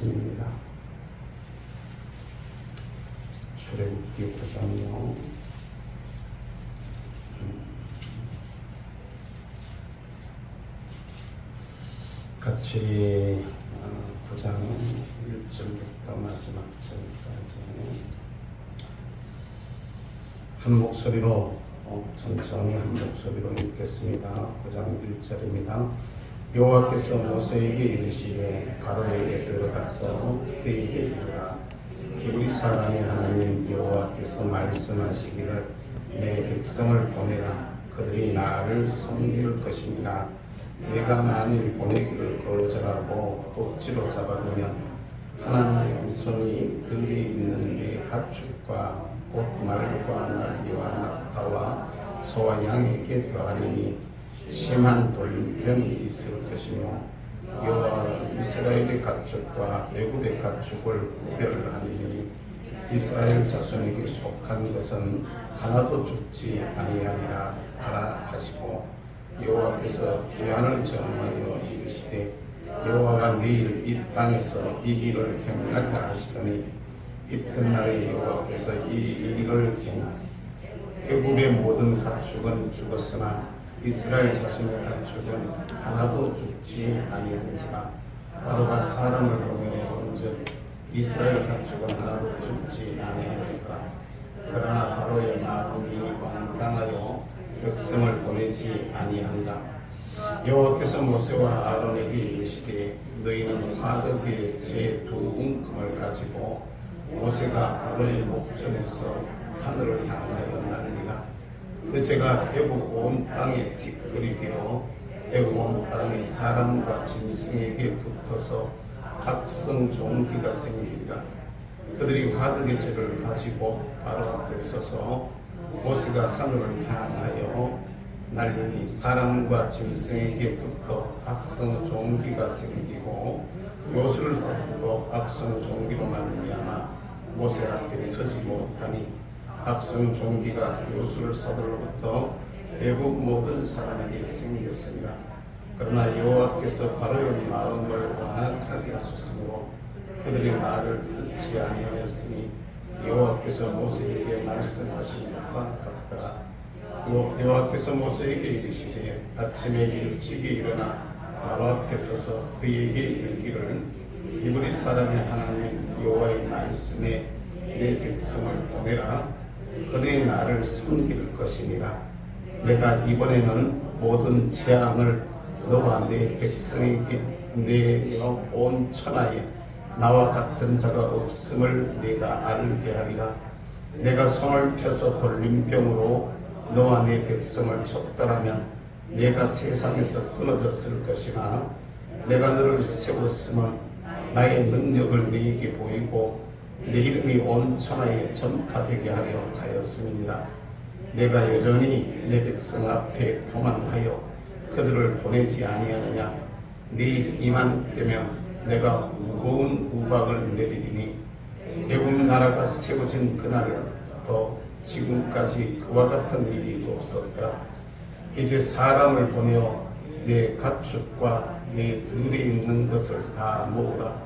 입니다. 출애굽기 9장요. 같이 9장 1절부터 마지막 절까지 한 목소리로 천천히 한 목소리로 읽겠습니다. 9장 1절입니다. 여호와께서 모세에게 이르시되 바로에게 들어가서 그에게 이르라. 히브리 사람의 하나님 여호와께서 말씀하시기를 내 백성을 보내라. 그들이 나를 섬길 것이니라. 내가 만일 보내기를 거절하고 억지로 잡아두면 하나님의 손이 들이 있는 네 가축과 곧 말과 나귀와 낙타와 소와 양에게 더하리니 심한 돌림병이 있을 것이며 여호와가 이스라엘의 가축과 애굽의 가축을 구별하리니 이스라엘 자손에게 속한 것은 하나도 죽지 아니하리라 하라 하시고 여호와께서 기한을 정하여 이르시되 여호와가 내일 이 땅에서 이 일을 행하리라 하시더니 이튿날에 여호와께서 이 일을 행하사 애굽의 모든 가축은 죽었으나 이스라엘 자손의 가축은 하나도 죽지 아니한지라. 바로가 사람을 보내어 본즉 이스라엘 가축은 하나도 죽지 아니하였더라. 그러나 바로의 마음이 완강하여 백성을 보내지 아니하니라. 여호와께서 모세와 아론에게 이르시되 너희는 화덕에 제 2움큼을 가지고 모세가 바로의 목전에서 하늘을 향하여 날리라. 그 제가 애굽 온 땅에 티끌이 되어 애굽 온 땅에 사람과 짐승에게 붙어서 악성 종기가 생기리라. 그들이 화덕의 재를 가지고 바로 앞에 서서 모세가 하늘을 향하여 날리니 사람과 짐승에게 붙어 악성 종기가 생기고 요술을 덮고 악성 종기로 말미암아 모세 앞에 서지 못하니 악성 종기가 요술 서들로부터 애굽 모든 사람에게 생겼습니다. 그러나 여호와께서 바로의 마음을 완악하게 하셨으므로 그들이 말을 듣지 아니하였으니 여호와께서 모세에게 말씀하신 것과 같더라. 여호와께서 모세에게 이르시되 아침에 일찍이 일어나 바로 앞에 서서 그에게 이르기를 히브리 사람의 하나님 여호와의 말씀에 내 백성을 보내라. 그들이 나를 섬길 것이니라. 내가 이번에는 모든 재앙을 너와 내 백성에게 내어 온 천하에 나와 같은 자가 없음을 내가 알게 하리라. 내가 손을 펴서 돌림병으로 너와 내 백성을 쳤더라면 내가 세상에서 끊어졌을 것이나 내가 너를 세웠으면 나의 능력을 네게 보이고 내 이름이 온 천하에 전파되게 하려 하였음이니라. 내가 여전히 내 백성 앞에 교만하여 그들을 보내지 아니하느냐. 내일 이맘때면 내가 무거운 우박을 내리리니 애굽 나라가 세워진 그날부터 지금까지 그와 같은 일이 없었더라. 이제 사람을 보내어 내 가축과 내 들에 있는 것을 다 모으라.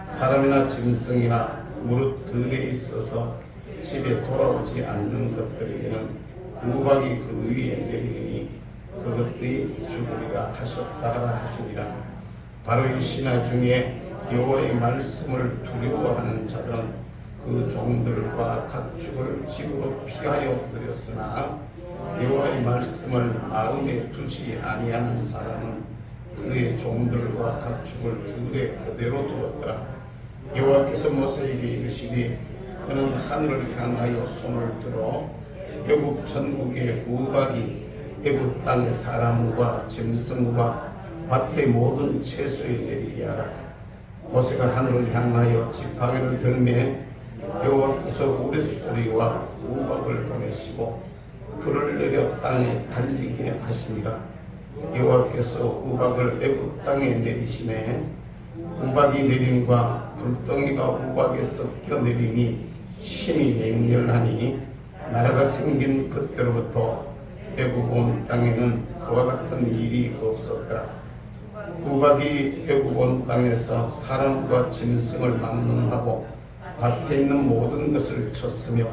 사람이나 짐승이나 무릇 들에 있어서 집에 돌아오지 않는 것들에게는 우박이 그 위에 내리니 그것들이 죽으리라 하셨다 하라 하시니라. 바로 이 신하 중에 여호와의 말씀을 두려워하는 자들은 그 종들과 가축을 집으로 피하여 들였으나 여호와의 말씀을 마음에 두지 아니하는 사람은 그의 종들과 가축을 들에 그대로 두었더라. 여호와께서 모세에게 이르시니 그는 하늘을 향하여 손을 들어 애굽 전국의 우박이 애굽 땅의 사람과 짐승과 밭의 모든 채소에 내리게 하라. 모세가 하늘을 향하여 지팡이를 들매 여호와께서 우레소리와 우박을 보내시고 불을 내려 땅에 달리게 하시니라. 여호와께서 우박을 애굽 땅에 내리시매 우박이 내림과 불덩이가 우박에 섞여 내림이 심히 맹렬하니 나라가 생긴 그때로부터 애굽 온 땅에는 그와 같은 일이 없었더라. 우박이 애굽 온 땅에서 사람과 짐승을 막론하고 밭에 있는 모든 것을 쳤으며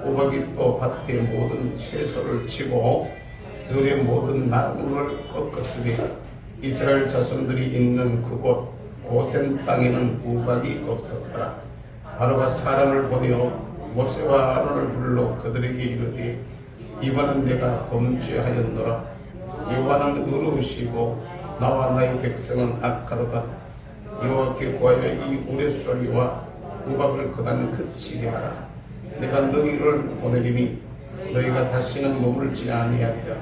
우박이 또 밭의 모든 채소를 치고 들의 모든 나무를 꺾었으니 이스라엘 자손들이 있는 그곳 고센 땅에는 우박이 없었더라. 바로가 사람을 보내어 모세와 아론을 불러 그들에게 이르되 이번은 내가 범죄하였노라. 여호와는 의로우시고 나와 나의 백성은 악하도다. 여호와께 구하여 이 우레소리와 우박을 그만 그치게 하라. 내가 너희를 보내리니 너희가 다시는 머물지 아니하리라.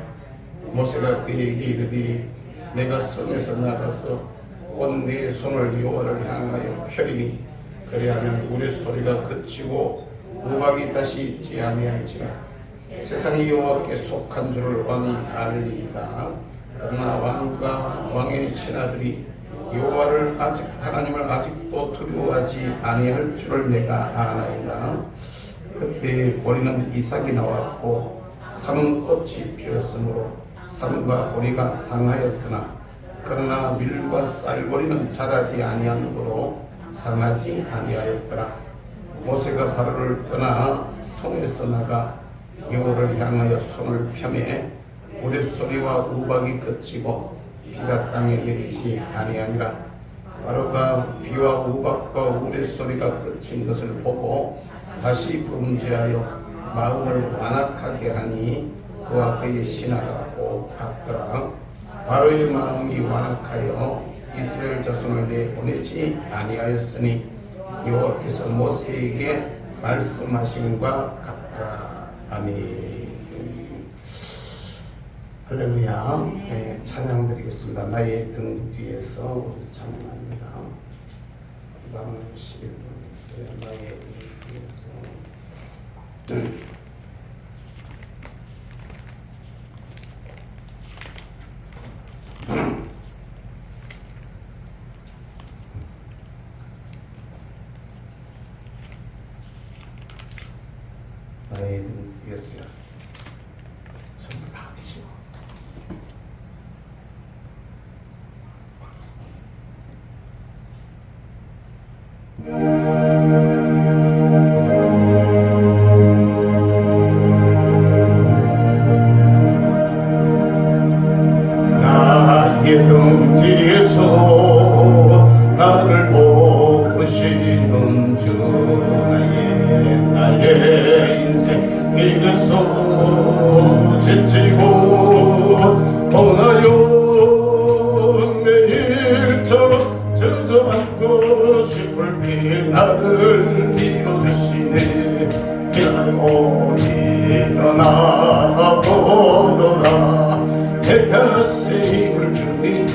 모세가 그에게 이르되 내가 성에서 나가서 곧 내 손을 여호와를 향하여 펴리니 그리하면 우레소리가 그치고 우박이 다시 있지 아니할지라. 세상이 여호와께 속한 줄을 왕이 알리이다. 그러나 왕과 왕의 신하들이 여호와를 하나님을 아직도 두려워하지 아니할 줄을 내가 아나이다. 그때 보리는 이삭이 나왔고 삼은 꽃이 피었으므로 삼과 보리가 상하였으나 그러나 밀과 쌀보리는 자라지 아니하므로 상하지 아니하였더라. 모세가 바로를 떠나 성에서 나가 여호와를 향하여 손을 펴매 우레소리와 우박이 그치고 비가 땅에 내리지 아니하니라. 바로가 비와 우박과 우레소리가 그친 것을 보고 다시 범죄하여 마음을 완악하게 하니 그와 그의 신하가 꼭 같더라. 바로의 마음이 완악하여 이스라엘 자손을 내보내지 아니하였으니 여호와께서 모세에게 말씀하심과 같더라. 아멘. 할렐루야. 네, 찬양 드리겠습니다. 나의 등 뒤에서 우리 찬양합니다. 이방 11분 있어요. 나의 등 뒤에서. 나의 등 뒤에서 전부 다 뒤집어. 나의 등 뒤에서 나를 돕으시는 주 나의 인생 길에서 지치고 떠나요 매일처럼 주저앉고 싶을 때 나를 밀어주시네. 일어나요 일어나 걸어라 내 뱃에 힘을 주니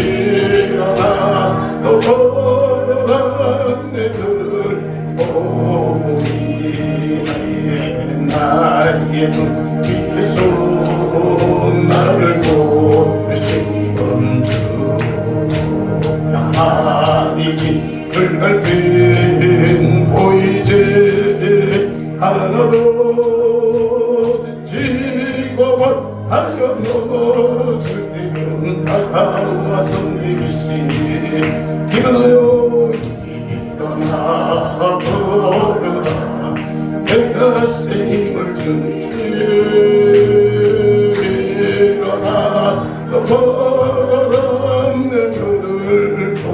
일어나 너 걸어라 내 눈을 보니 나의 눈 뒤에서 나를 도우시는 주 평안이니 불갈빛 보이지 않아도 지치고 하여 넘어질 때면 다가와서 내미시니 일어나요 일어나 걸어라 내 뱃에 힘을 주는 주 일어나 걸어라 내 눈을 또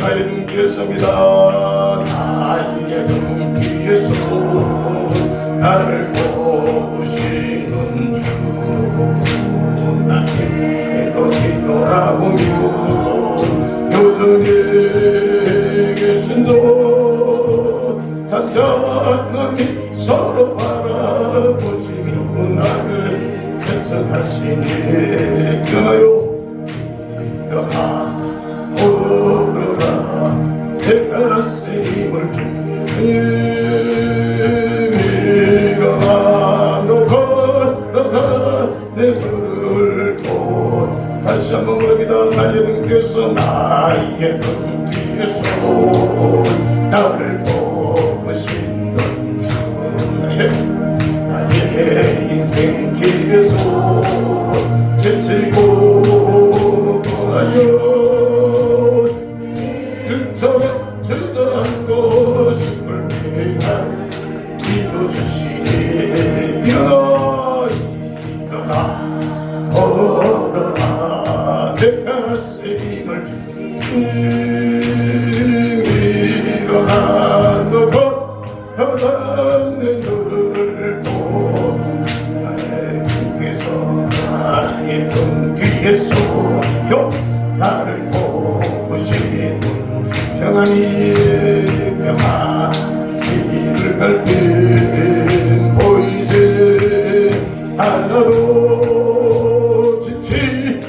나의 등 뒤에서입니다. 나의 등 뒤에서 나를 도우시는 주 나의 너희 돌아보며 여전히 계신 도 잔잔함이 서로 바라보시며 나를 채척하시니 일어나요 일어나 오르라 내 뱃에 힘을 준 주님 일어나 너 걸어라 내 눈을 또 다시 한번 부릅니다. 나의 등 뒤에서 나의 등 뒤에서 나를 돕으시는 주 나의 인생 길에서 지치고 서로 주저앉고 숨을 내가 이루주시니 일어나 걸어라 내가 쓰임을 주님 일어나 너 걸어라 내 눈을 또 나의 뒤에서 나의 등 뒤에서 주여 나를 보시는 평안히 평안히를 갈때 보이세 하나도 지치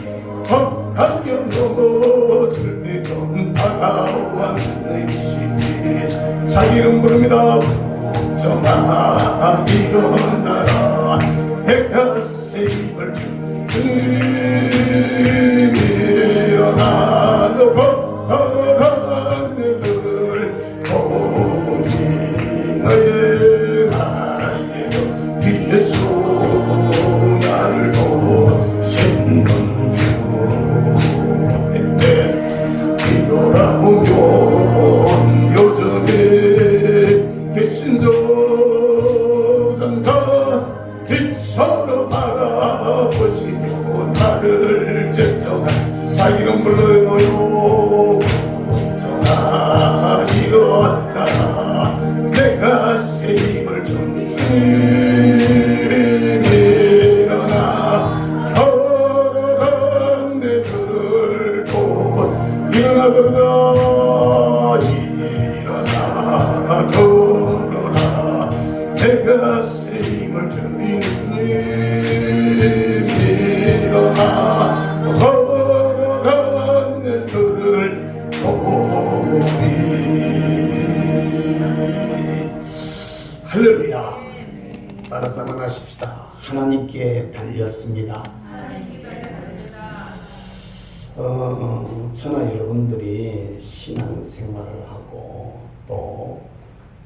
헛하여 넘어질 때면 다가왔네 시니 자 이름 부릅니다 복정아 일어나라 해가 세임을 주님 일어나 너 걸어라 내 눈을 보니 나의 뒤에서 나를 보시는 주 때때 뒤돌아보면 여전히 계신 저 전사 빛서로 바라보시며 나를 제정한 자 이름 불러요 정아 일어나라 내가 쓰임을 준 주님 일어나 걸어라 내 눈을 또 일어나 걸어라 일어나 걸어라 내가 쓰임을 주님 일어나 걸어라 내 눈을 보니 할렐루야 따라서 한번 하십시다. 하나님께 달렸습니다. 저나 여러분들이 신앙생활을 하고 또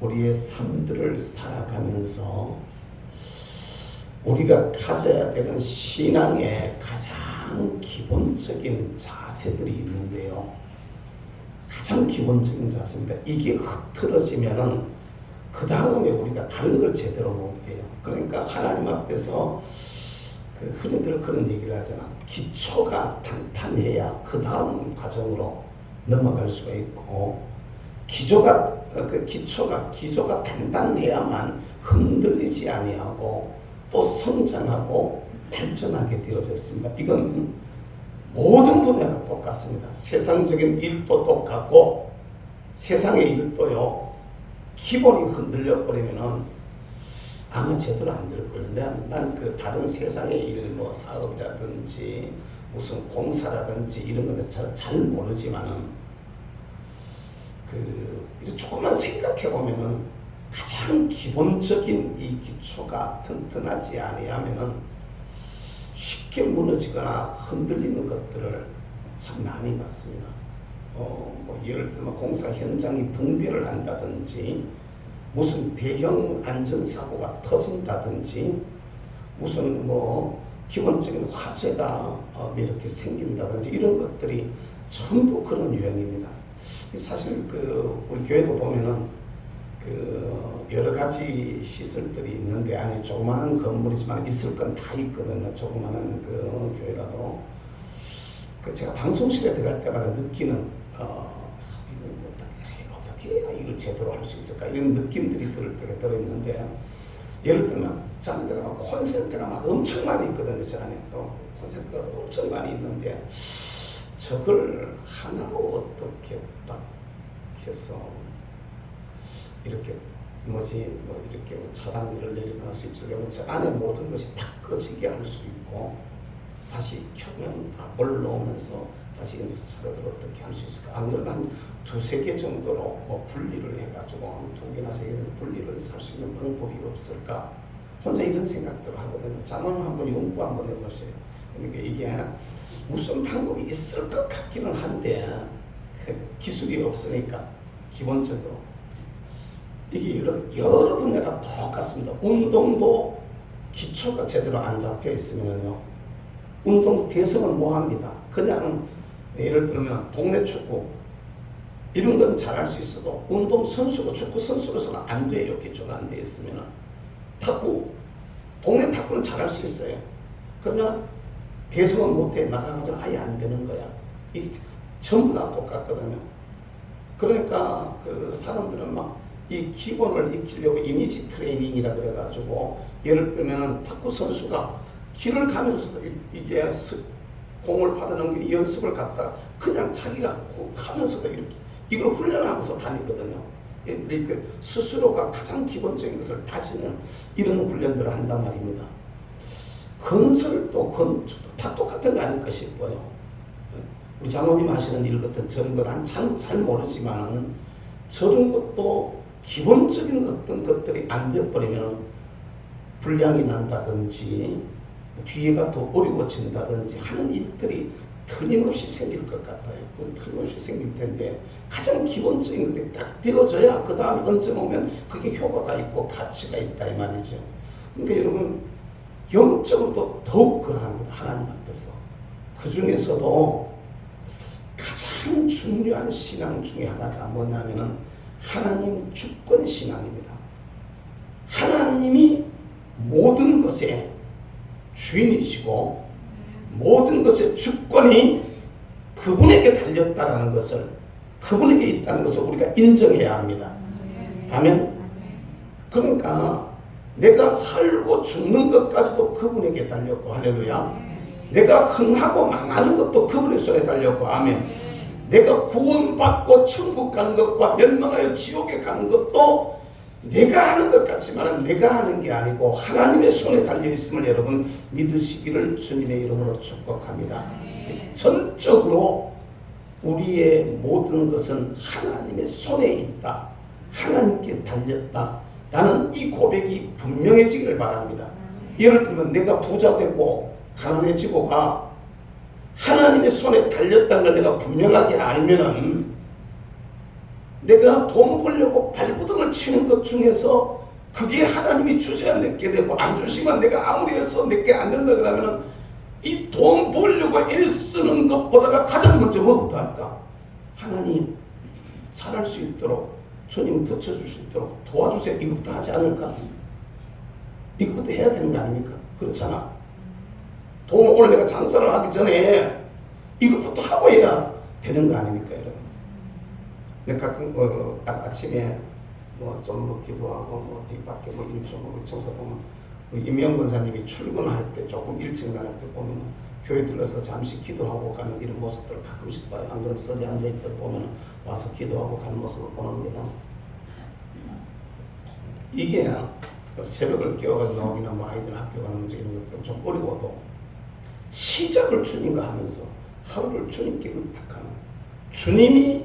우리의 삶들을 살아가면서 우리가 가져야 되는 신앙의 가장 기본적인 자세들이 있는데요. 가장 기본적인 자세입니다. 이게 흐트러지면은 그 다음에 우리가 다른 걸 제대로 못해요. 그러니까 하나님 앞에서 그 흔히들 그런 얘기를 하잖아. 기초가 탄탄해야 그 다음 과정으로 넘어갈 수가 있고 기초가 단단해야만 흔들리지 아니하고 또 성장하고 발전하게 되어졌습니다. 이건 모든 분야가 똑같습니다. 세상적인 일도 똑같고 세상의 일도요. 기본이 흔들려 버리면은 아마 제대로 안 될 거예요. 난 그 다른 세상의 일, 뭐 사업이라든지 무슨 공사라든지 이런 거는 잘 모르지만은 조금만 생각해 보면은 가장 기본적인 이 기초가 튼튼하지 아니하면은 쉽게 무너지거나 흔들리는 것들을 참 많이 봤습니다. 뭐 예를 들면 공사 현장이 붕괴를 한다든지 무슨 대형 안전사고가 터진다든지 무슨 뭐 기본적인 화재가 이렇게 생긴다든지 이런 것들이 전부 그런 유형입니다. 사실 우리 교회도 보면은 여러 가지 시설들이 있는데 안에 조그마한 건물이지만 있을 건 다 있거든요. 조그마한 교회라도 제가 방송실에 들어갈 때마다 느끼는 이걸 어떻게 해야 이걸 제대로 할 수 있을까 이런 느낌들이 들을 때가 들어있는데 예를 들면 저 안에 들어가면 콘센트가 막 엄청 많이 있거든요. 저 안에 콘센트가 엄청 많이 있는데 저걸 하나로 어떻게 딱 해서 이렇게 이렇게 차단기를 내리거나 스위치를 하면 저 안에 모든 것이 다 꺼지게 할 수 있고 다시 켜면 다 올라오면서 다시 차례대로 어떻게 할 수 있을까? 안 그러면 한 두세 개 정도로 분리를 해가지고 두 개나 세 개 분리를 할 수 있는 방법이 없을까? 혼자 이런 생각들을 하거든요. 자만 한번 연구 한번 해보세요. 그러니까 이게 무슨 방법이 있을 것 같기는 한데 기술이 없으니까 기본적으로 이게 여러 분야가 똑같습니다. 운동도 기초가 제대로 안 잡혀 있으면요. 운동 대성은 뭐합니다. 그냥 예를 들면 동네 축구 이런 건 잘할 수 있어도 운동 선수로 축구 선수로서는 안 돼요. 기초가 안 돼 있으면. 탁구, 동네 탁구는 잘할 수 있어요. 그러나 대성은 못해 나가가지고 아예 안 되는 거야. 이 전부 다 똑같거든요. 그러니까 그 사람들은 막 이 기본을 익히려고 이미지 트레이닝이라 그래가지고 예를 들면은 탁구 선수가 길을 가면서도 이게 공을 받아넘기는 연습을 갖다가 그냥 자기가 하면서도 이렇게 이걸 훈련하면서 다니거든요. 이렇게 스스로가 가장 기본적인 것을 다지는 이런 훈련들을 한단 말입니다. 건설도 건축도 다 똑같은 거 아닐까 싶어요. 우리 장모님 하시는 일 같은 저런 건 잘 모르지만은 저런 것도 기본적인 어떤 것들이 안 되어버리면 불량이 난다든지 뒤에가 더 어려워진다든지 하는 일들이 틀림없이 생길 것 같아요. 그건 틀림없이 생길 텐데 가장 기본적인 것들이 딱 되어져야 그 다음에 언제 오면 그게 효과가 있고 가치가 있다 이 말이죠. 그러니까 여러분 영적으로도 더욱 그러합니다. 하나님 앞에서. 그 중에서도 가장 중요한 신앙 중에 하나가 뭐냐면은 하나님 주권 신앙입니다. 하나님이 모든 것의 주인이시고 모든 것의 주권이 그분에게 달렸다라는 것을 그분에게 있다는 것을 우리가 인정해야 합니다. 아멘. 그러니까 내가 살고 죽는 것까지도 그분에게 달렸고 할렐루야. 내가 흥하고 망하는 것도 그분의 손에 달렸고 아멘. 내가 구원받고 천국 가는 것과 멸망하여 지옥에 가는 것도 내가 하는 것 같지만 내가 하는 게 아니고 하나님의 손에 달려있음을 여러분 믿으시기를 주님의 이름으로 축복합니다. 전적으로 우리의 모든 것은 하나님의 손에 있다. 하나님께 달렸다. 라는 이 고백이 분명해지기를 바랍니다. 예를 들면 내가 부자 되고 가난해지고가 하나님의 손에 달렸다는 걸 내가 분명하게 알면은 내가 돈 벌려고 발부둥을 치는 것 중에서 그게 하나님이 주셔야 내게 되고 안 주시면 내가 아무리 해서 내게 안 된다 그러면은 이 돈 벌려고 애쓰는 것보다가 가장 먼저 뭐부터 할까? 하나님 살할 수 있도록 주님 붙여줄 수 있도록 도와주세요. 이것부터 하지 않을까? 이것부터 해야 되는 거 아닙니까? 그렇잖아. 오늘 내가 장사를 하기 전에 이것부터 하고 해야 되는 거 아닙니까, 여러분? 내가 가끔 아침에 좀 기도하고 뒷밖에 일 좀 하고 청소 보면 임영 권사님이 출근할 때 조금 일찍 나갈 때 보면 교회 들러서 잠시 기도하고 가는 이런 모습들을 가끔씩 봐요. 안 그러면 서재 앉아있다 보면 와서 기도하고 가는 모습을 보는 거야. 이게 새벽을 깨워가지고 나오기나 아이들 학교 가는 문제 이런 것들은 좀 어려워도 시작을 주님과 하면서 하루를 주님께 의탁하는 주님이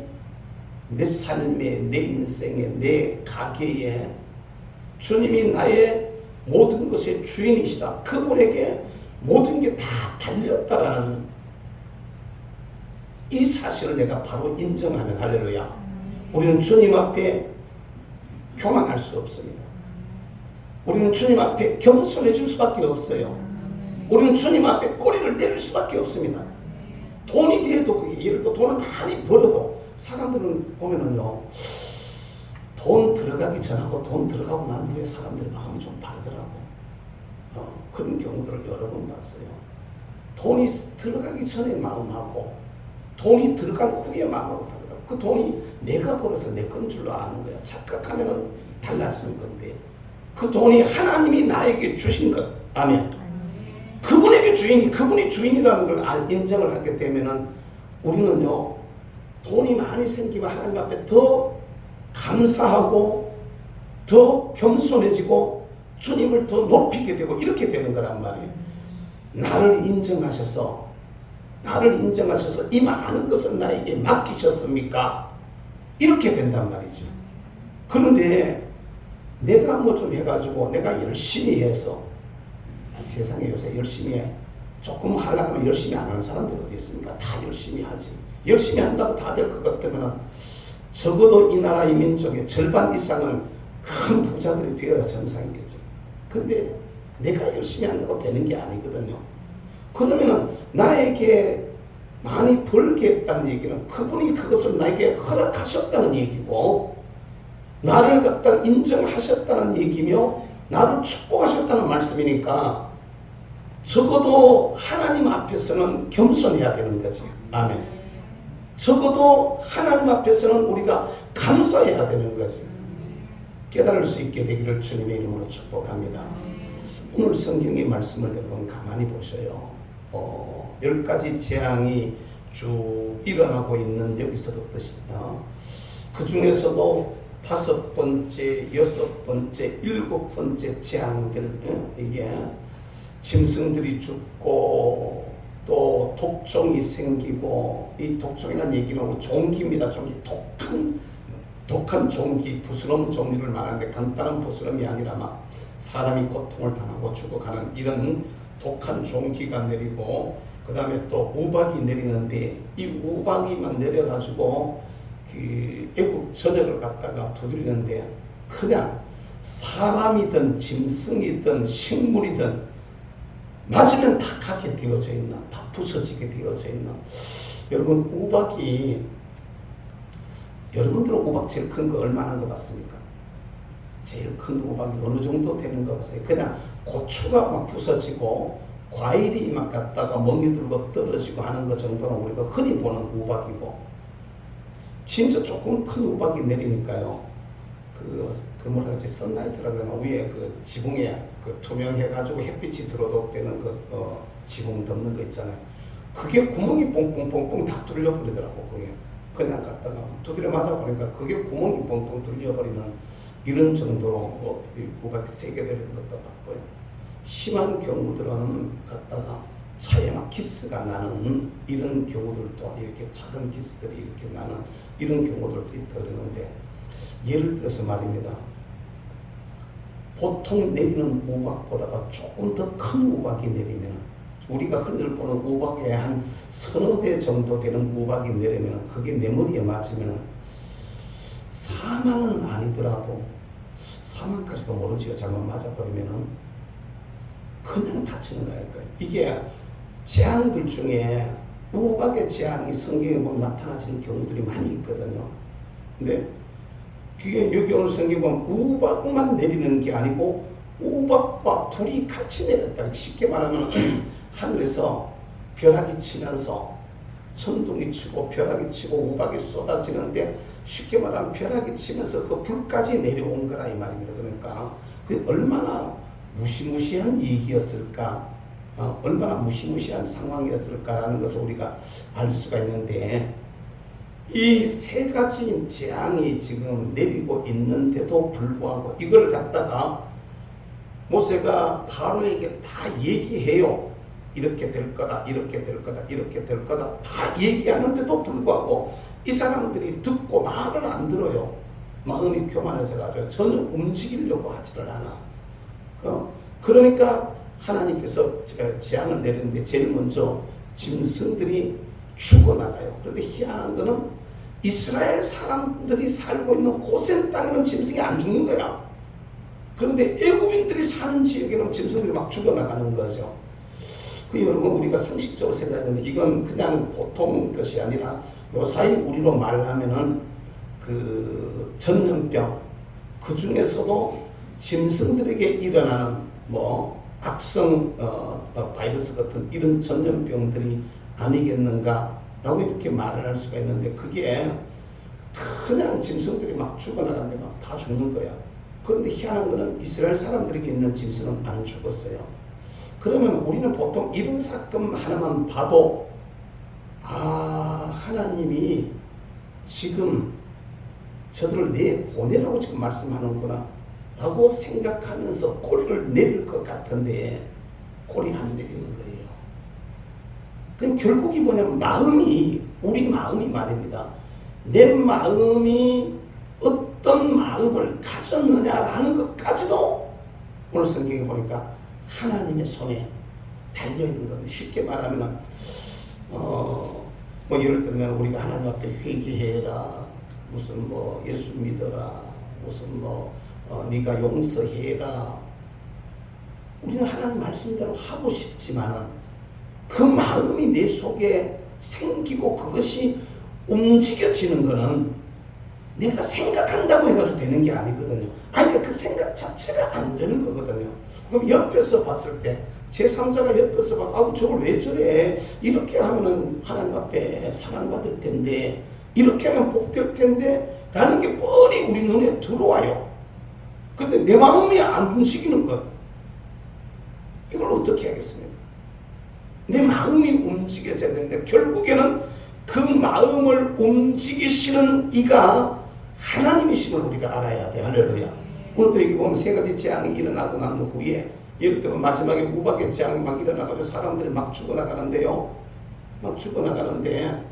내 삶에 내 인생에 내 가게에 주님이 나의 모든 것의 주인이시다. 그분에게 모든 게 다 달렸다라는 이 사실을 내가 바로 인정하면 할렐루야. 우리는 주님 앞에 교만할 수 없습니다. 우리는 주님 앞에 겸손해질 수밖에 없어요. 우리는 주님 앞에 꼬리를 내릴 수밖에 없습니다. 돈이 돼도 그게 예를 들어 돈을 많이 벌어도 사람들은 보면은요 돈 들어가기 전하고 돈 들어가고 난 후에 사람들의 마음이 좀 다르더라고. 그런 경우들을 여러 번 봤어요. 돈이 들어가기 전에 마음하고 돈이 들어간 후에 마음하고 다르더라고. 그 돈이 내가 벌어서 내 건 줄로 아는 거야. 착각하면은 달라지는 건데 그 돈이 하나님이 나에게 주신 것. 아멘. 그분에게 그분이 주인이라는 걸 인정을 하게 되면은 우리는요 돈이 많이 생기면 하나님 앞에 더 감사하고 더 겸손해지고 주님을 더 높이게 되고 이렇게 되는 거란 말이에요. 나를 인정하셔서 이 많은 것을 나에게 맡기셨습니까? 이렇게 된단 말이지. 그런데 내가 뭐 좀 해가지고 내가 열심히 해서 세상에 요새 열심히 해. 조금 하려고 하면 열심히 안 하는 사람들 어디 있습니까? 다 열심히 하지. 열심히 한다고 다 될 것 같으면 적어도 이 나라 이 민족의 절반 이상은 큰 부자들이 되어야 정상이겠죠. 근데 내가 열심히 한다고 되는 게 아니거든요. 그러면은 나에게 많이 벌게 했다는 얘기는 그분이 그것을 나에게 허락하셨다는 얘기고 나를 갖다 인정하셨다는 얘기며 나를 축복하셨다는 말씀이니까 적어도 하나님 앞에서는 겸손해야 되는 거지. 아멘. 적어도 하나님 앞에서는 우리가 감사해야 되는 거지. 깨달을 수 있게 되기를 주님의 이름으로 축복합니다. 오늘 성경의 말씀을 여러분 가만히 보셔요. 10가지 재앙이 쭉 일어나고 있는 여기서부터 그 중에서도 5번째, 6번째, 7번째 재앙들, 이게 짐승들이 죽고 또 독종이 생기고, 이 독종이라는 얘기는 종기입니다. 종기, 독한 종기, 부스럼 종류를 말하는데 간단한 부스럼이 아니라 막 사람이 고통을 당하고 죽어가는 이런 독한 종기가 내리고, 그 다음에 또 우박이 내리는데 이 우박이만 내려가지고 그 애국 전역을 갖다가 두드리는데 그냥 사람이든 짐승이든 식물이든 맞으면 다 가게 되어져 있나, 다 부서지게 되어져 있나. 여러분 우박이, 여러분들은 우박 제일 큰 거 얼마나 거 같습니까? 제일 큰 우박이 어느 정도 되는 거 같아요? 그냥 고추가 막 부서지고 과일이 막 갖다가 멍이 들고 떨어지고 하는 것 정도는 우리가 흔히 보는 우박이고, 진짜 조금 큰 우박이 내리니까요. 그 뭐라 그러지, 선라이트라고 그러나 위에 그 지붕에 그 투명해가지고 햇빛이 들어오도록 되는 그 지붕 덮는 거 있잖아요. 그게 구멍이 뽕뽕뽕뽕 다 뚫려버리더라고. 그게 그냥 갖다가 두드려 맞아보니까 그게 구멍이 뽕뽕 뚫려버리는 이런 정도로 우박이 세게 내리는 것도 봤고요. 심한 경우들은 갖다가 차에 막 기스가 나는 이런 경우들도, 이렇게 작은 기스들이 이렇게 나는 이런 경우들도 있다 그러는데, 예를 들어서 말입니다. 보통 내리는 우박보다가 조금 더 큰 우박이 내리면, 우리가 흔히 보는 우박의 한 서너 배 정도 되는 우박이 내리면 그게 내 머리에 맞으면 사망은 아니더라도, 사망까지도 모르지요. 잘못 맞아버리면은 그냥 다치는 거예요. 이게 재앙들 중에 우박의 재앙이 성경에 보면 나타나지는 경우들이 많이 있거든요. 근데 그게 여기 오늘 성경에 보면 우박만 내리는 게 아니고 우박과 불이 같이 내렸다. 쉽게 말하면 하늘에서 벼락이 치면서 천둥이 치고 벼락이 치고 우박이 쏟아지는데, 쉽게 말하면 벼락이 치면서 그 불까지 내려온 거라 이 말입니다. 그러니까 그 얼마나 무시무시한 얘기였을까, 얼마나 무시무시한 상황이었을까라는 것을 우리가 알 수가 있는데, 이 3가지 재앙이 지금 내리고 있는데도 불구하고 이걸 갖다가 모세가 바로에게 다 얘기해요. 이렇게 될 거다, 이렇게 될 거다, 이렇게 될 거다 다 얘기하는데도 불구하고 이 사람들이 듣고 말을 안 들어요. 마음이 교만해져가지고 전혀 움직이려고 하지를 않아. 그러니까 하나님께서 재앙을 내리는데 제일 먼저 짐승들이 죽어나가요. 그런데 희한한 거는 이스라엘 사람들이 살고 있는 고센 땅에는 짐승이 안 죽는 거야. 그런데 애굽인들이 사는 지역에는 짐승들이 막 죽어나가는 거죠. 여러분 우리가 상식적으로 생각하는데 이건 그냥 보통 것이 아니라 요사이 우리로 말하면은 그 전염병, 그 중에서도 짐승들에게 일어나는 뭐 악성 바이러스 같은 이런 전염병들이 아니겠는가라고 이렇게 말을 할 수가 있는데, 그게 그냥 짐승들이 막 죽어나가는데 막 다 죽는 거야. 그런데 희한한 거는 이스라엘 사람들에게 있는 짐승은 안 죽었어요. 그러면 우리는 보통 이런 사건 하나만 봐도 하나님이 지금 저들을 내보내라고 지금 말씀하는구나 라고 생각하면서 꼬리를 내릴 것 같은데 꼬리 안 내리는 거예요. 그럼 결국이 뭐냐면 우리 마음이 말입니다. 내 마음이 어떤 마음을 가졌느냐라는 것까지도 오늘 성경에 보니까 하나님의 손에 달려있는 겁니다. 쉽게 말하면 뭐 예를 들면 우리가 하나님 앞에 회개해라, 무슨 뭐 예수 믿어라, 무슨 뭐 네가 용서해라, 우리는 하나님 말씀대로 하고 싶지만은 그 마음이 내 속에 생기고 그것이 움직여지는 거는 내가 생각한다고 해가지고 되는 게 아니거든요. 아니 그 생각 자체가 안 되는 거거든요. 그럼 옆에서 봤을 때 제3자가 옆에서 봐도 아우 저걸 왜 저래, 이렇게 하면은 하나님 앞에 사랑받을 텐데, 이렇게 하면 복될 텐데 라는 게 뻔히 우리 눈에 들어와요. 근데 내 마음이 안 움직이는 것, 이걸 어떻게 하겠습니까? 내 마음이 움직여져야 되는데 결국에는 그 마음을 움직이시는 이가 하나님이심을 우리가 알아야 돼. 할렐루야. 오늘도 여기 보면 세 가지 재앙이 일어나고 난 후에 예를 들면 마지막에 우박의 재앙이 막 일어나가지고 사람들이 막 죽어나가는데요. 막 죽어나가는데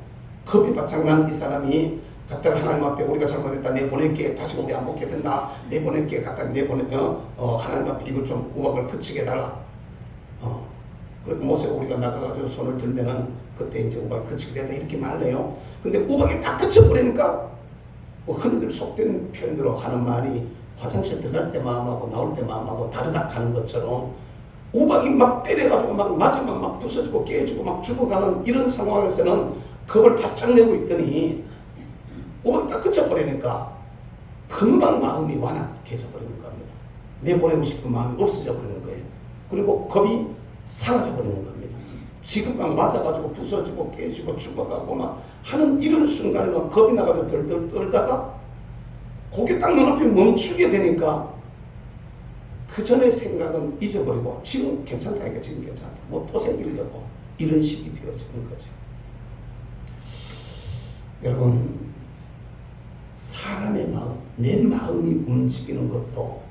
겁이 바짝 난 이 사람이 갔다가 하나님 앞에 우리가 잘못했다, 내보낼게, 다시 우리 안 먹게 된다, 내보낼게, 갖다 하나님 앞에 이걸 좀 우박을 그치게 해달라. 그러니까 모세가 우리가 나가가지고 손을 들면은 그때 이제 우박이 그치게 된다 이렇게 말해요. 근데 우박이 딱 그쳐버리니까 흔히들 속된 표현으로 하는 말이 화장실 들어갈 때 마음하고 나올 때 마음하고 다르다 하는 것처럼 우박이 막 때려가지고 막 맞으면 막 부서지고 깨지고 막 죽어가는 이런 상황에서는 겁을 바짝 내고 있더니 우박이 딱 그쳐버리니까 금방 마음이 완악해져 버리는 겁니다. 내보내고 싶은 마음이 없어져 버리는 거예요. 그리고 겁이 사라져 버리는 겁니다. 지금 막 맞아가지고 부서지고 깨지고 죽어가고 막 하는 이런 순간에는 겁이 나가지고 덜덜 떨다가 고개 딱 눈앞에 멈추게 되니까 그 전에 생각은 잊어버리고 지금 괜찮다, 이게 지금 괜찮다, 뭐 또 생기려고 이런 식이 되어지는 거죠. 여러분, 사람의 마음, 내 마음이 움직이는 것도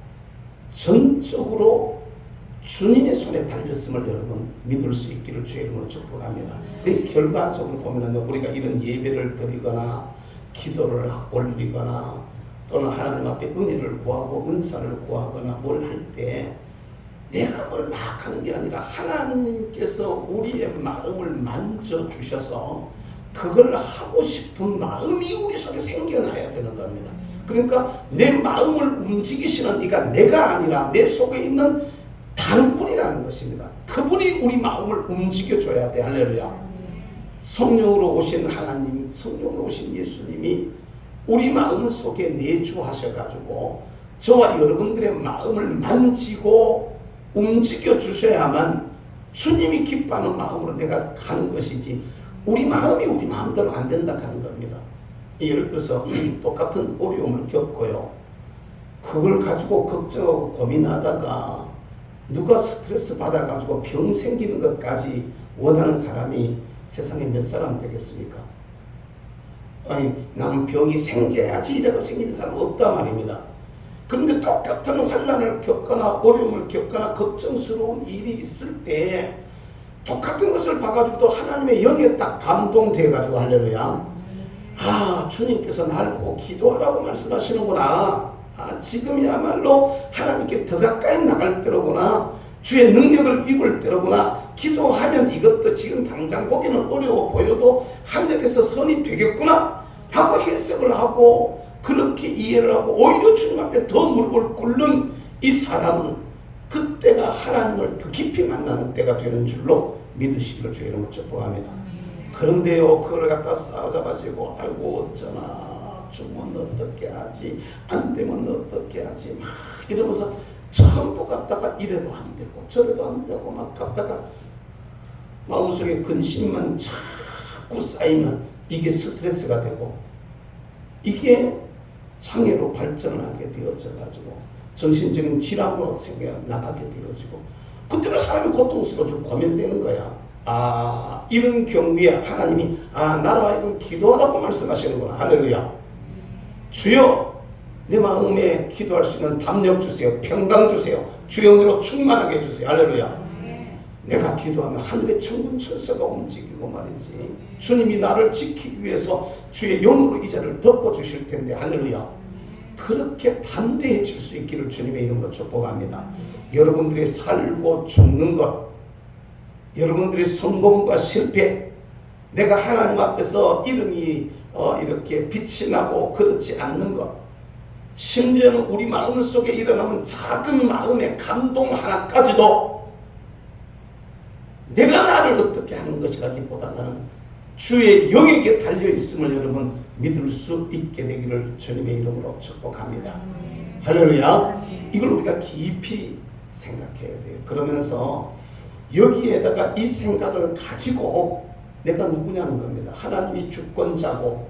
전적으로 주님의 손에 달렸음을 여러분 믿을 수 있기를 주의 이름으로 축복합니다. 그 결과적으로 보면 우리가 이런 예배를 드리거나 기도를 올리거나 또는 하나님 앞에 은혜를 구하고 은사를 구하거나 뭘 할 때 내가 뭘 막 하는 게 아니라 하나님께서 우리의 마음을 만져주셔서 그걸 하고 싶은 마음이 우리 속에 생겨나야 되는 겁니다. 그러니까 내 마음을 움직이시는 이가 내가 아니라 내 속에 있는 다른 분이라는 것입니다. 그분이 우리 마음을 움직여줘야 돼. 할렐루야. 성령으로 오신 하나님, 성령으로 오신 예수님이 우리 마음 속에 내주하셔가지고 저와 여러분들의 마음을 만지고 움직여 주셔야만 주님이 기뻐하는 마음으로 내가 가는 것이지 우리 마음이 우리 마음대로 안 된다 하는 겁니다. 예를 들어서 똑같은 어려움을 겪고요. 그걸 가지고 걱정하고 고민하다가 누가 스트레스 받아가지고 병 생기는 것까지 원하는 사람이 세상에 몇 사람 되겠습니까? 아니, 나는 병이 생겨야지 이라고 생기는 사람은 없단 말입니다. 그런데 똑같은 환난을 겪거나 어려움을 겪거나 걱정스러운 일이 있을 때 똑같은 것을 봐가지고도 하나님의 영에 딱 감동돼가지고 할렐루야. 아, 주님께서 날 보고 기도하라고 말씀하시는구나. 아, 지금이야말로 하나님께 더 가까이 나갈 때로구나. 주의 능력을 입을 때로구나. 기도하면 이것도 지금 당장 보기는 어려워 보여도 하늘에서 선이 되겠구나 라고 해석을 하고 그렇게 이해를 하고 오히려 주님 앞에 더 무릎을 꿇는 이 사람은 그때가 하나님을 더 깊이 만나는 때가 되는 줄로 믿으시기를 주의 이름으로 축복합니다. 그런데요, 그걸 갖다 싸워잡아지고 아이고 어쩌나, 주면 어떻게 하지, 안 되면 어떻게 하지 막 이러면서 전부 갖다가 이래도 안 되고 저래도 안 되고 막 갖다가 마음속에 근심만 자꾸 쌓이면 이게 스트레스가 되고 이게 장애로 발전을 하게 되어져 가지고 정신적인 질환으로 생겨나가게 되어지고 그때는 사람이 고통스러워지고 고민되는 거야. 아, 이런 경우에 하나님이 나로 하여금 기도하라고 말씀하시는구나. 할렐루야. 주여, 내 마음에 기도할 수 있는 담력 주세요. 평강 주세요. 주의 은혜로 충만하게 해주세요. 할렐루야. 내가 기도하면 하늘의 천군 천사가 움직이고 말이지. 주님이 나를 지키기 위해서 주의 영으로 이 자를 덮어주실 텐데. 할렐루야. 그렇게 담대해질 수 있기를 주님의 이름으로 축복합니다. 여러분들이 살고 죽는 것, 여러분들의 성공과 실패, 내가 하나님 앞에서 이름이 이렇게 빛이 나고 그렇지 않는 것, 심지어는 우리 마음 속에 일어나는 작은 마음의 감동 하나까지도 내가 나를 어떻게 하는 것이라기보다는 주의 영에게 달려있음을 여러분 믿을 수 있게 되기를 주님의 이름으로 축복합니다. 할렐루야. 이걸 우리가 깊이 생각해야 돼요. 그러면서 여기에다가 이 생각을 가지고 내가 누구냐는 겁니다. 하나님이 주권자고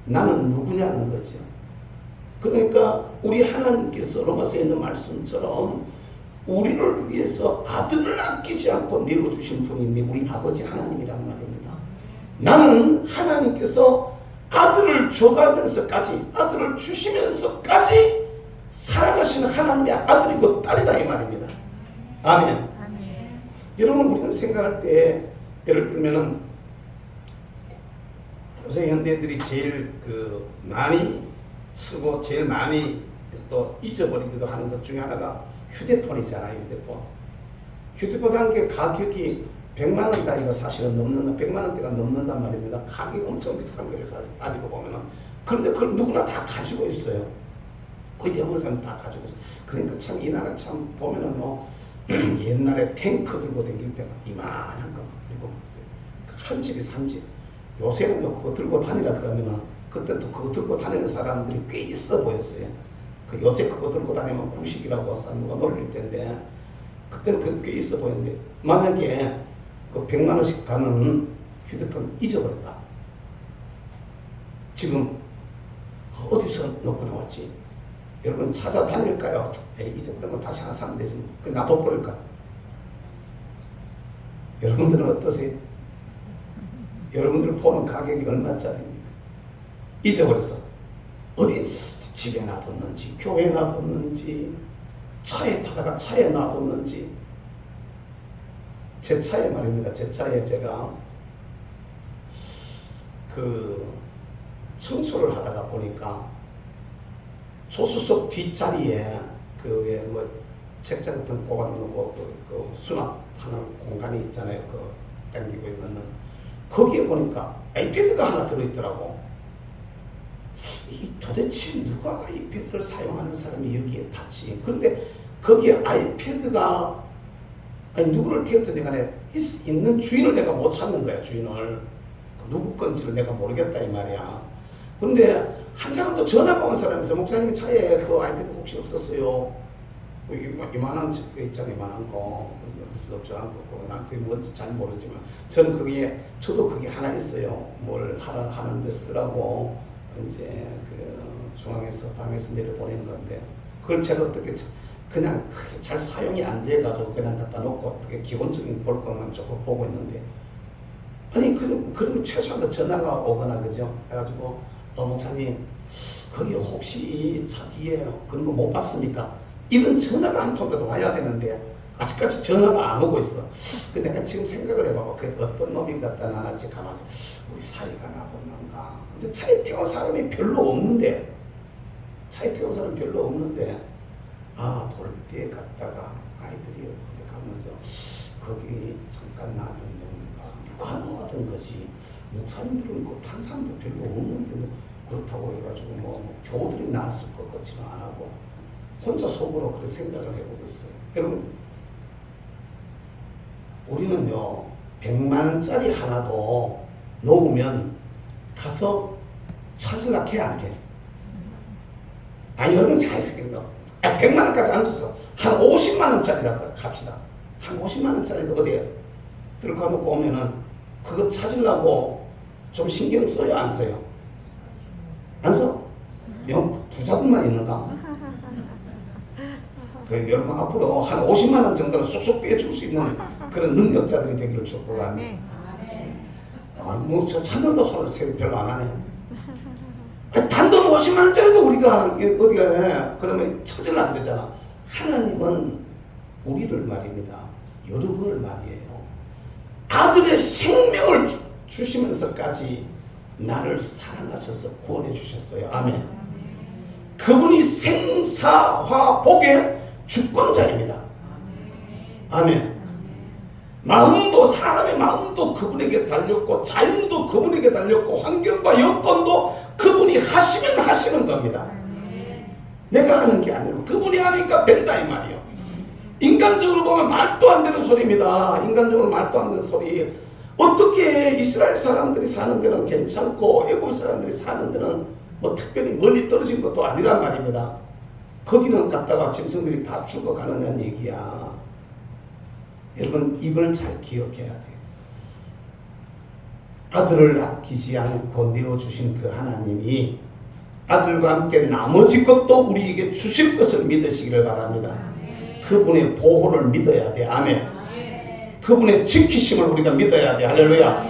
나는 누구냐는 거죠. 그러니까 우리 하나님께서 로마서에 있는 말씀처럼 우리를 위해서 아들을 아끼지 않고 내어주신 분이 우리 아버지 하나님이란 말입니다. 나는 하나님께서 아들을 줘가면서까지, 아들을 주시면서까지 사랑하시는 하나님의 아들이고 딸이다 이 말입니다. 아멘. 아멘. 여러분, 우리는 생각할 때 예를 들면은 요새 현대인들이 제일 많이 쓰고 제일 많이 또 잊어버리기도 하는 것 중에 하나가 휴대폰이잖아요. 휴대폰 한 개 가격이 100만 원짜리가 사실은 100만 원대가 넘는단 말입니다. 가격이 엄청 비싼 거예요. 따지고 보면은. 그런데 그걸 누구나 다 가지고 있어요. 거의 대부분 사람 다 가지고 있어요. 그러니까 참 이 나라 참 보면은요, 옛날에 탱크 들고 다닐 때가 이만한 거 들고 한 집이 산 집. 요새는 그거 들고 다니라 그러면은 그때 또 그거 들고 다니는 사람들이 꽤 있어 보였어요. 요새 그거 들고 다니면 구식이라고 누가 놀릴 텐데 그때는 그게 꽤 있어 보였는데 만약에 그 100만 원씩 가는 휴대폰 잊어버렸다. 지금 어디서 놓고 나왔지? 여러분 찾아다닐까요? 잊어버리면 다시 하나 사면 되지. 놔둬버릴까? 여러분들은 어떠세요? 여러분들 폰은 가격이 얼마짜리입니까? 잊어버렸어. 어디 집에 놔뒀는지 교회에 놔뒀는지 차에 타다가 차에 놔뒀는지. 제 차에 말입니다. 제 차에 제가 청소를 하다가 보니까 조수석 뒷자리에 책자 같은 거 꼽아놓고 수납하는 공간이 있잖아요. 당기고 있는 거기에 보니까 아이패드가 하나 들어있더라고. 도대체 누가 아이패드를 사용하는 사람이 여기에 탔지? 그런데 거기에 아이패드가 누구를 태웠든지 간에 있는 주인을 내가 못 찾는 거야. 주인을 누구 건지를 내가 모르겠다 이 말이야. 근데 한 사람도 전화가 온 사람이서 목사님 차에 그 아이패드 혹시 없었어요? 이만한 거 있잖아. 이만한 거 없지 않고 난 그게 뭔지 잘 모르지만 저는 저도 그게 하나 있어요. 뭘 하는데 쓰라고 이제 중앙에서 방에서 내려보낸 건데 그걸 제가 어떻게 그냥 잘 사용이 안 돼가지고 그냥 갖다 놓고 어떻게 기본적인 볼 것만 조금 보고 있는데 아니 그러면 최소한 전화가 오거나 그죠? 해가지고 목사님 거기 혹시 차 뒤에 그런 거 못 봤습니까? 이런 전화가 한 통이라도 와야 되는데 아직까지 전화가 안 오고 있어. 근데 내가 지금 생각을 해봐봐. 그게 어떤 놈이 갖다 놔놨지 가만히 우리 사이가 놔뒀는가. 근데 차에 태운 사람이 별로 없는데 돌 때 갔다가 아이들이 어디 가면서 거기 잠깐 놔둔 놈인가 누가 놔둔 거지. 목사님들은 탄 사람도 별로 없는데 그렇다고 해가지고 교우들이 나왔을 것 같지는 안 하고 혼자 속으로 그렇게 생각을 해보고 있어요. 여러분 우리는요 100만 원짜리 하나도 놓으면 가서 찾으려고 해 안 해? 여러분 잘 생각해요. 100만 원까지 안 줬어. 한 50만 원짜리라고 갑시다. 한 50만 원짜리도 어디에 들어가 놓고 오면은 그거 찾으려고 좀 신경 써요 안 써요? 안 써? 부자들만 있는가? 여러분 앞으로 한 50만 원 정도는 쏙쏙 빼줄 수 있는 그런 능력자들이 되기를 축복합니다. 저 찾는다 손을 별로 안 하네. 단돈 50만 원짜리도 우리가 어디가 그러면 찾으려고 그러잖아. 하나님은 우리를 말입니다. 여러분을 말이에요. 아들의 생명을 주시면서까지 나를 사랑하셔서 구원해 주셨어요. 아멘. 그분이 생사화복의 주권자입니다. 아멘. 사람의 마음도 그분에게 달렸고 자연도 그분에게 달렸고 환경과 여건도 그분이 하시면 하시는 겁니다. 내가 하는 게 아니고 그분이 하니까 된다 이 말이에요. 인간적으로 보면 말도 안 되는 소리입니다. 인간적으로 말도 안 되는 소리. 어떻게 이스라엘 사람들이 사는 데는 괜찮고 애굽 사람들이 사는 데는 뭐 특별히 멀리 떨어진 것도 아니란 말입니다. 거기는 갔다가 짐승들이 다 죽어가느냐는 얘기야. 여러분 이걸 잘 기억해야 돼요. 아들을 아끼지 않고 내어주신 그 하나님이 아들과 함께 나머지 것도 우리에게 주실 것을 믿으시기를 바랍니다. 그분의 보호를 믿어야 돼. 아멘. 그분의 지키심을 우리가 믿어야 돼. 할렐루야.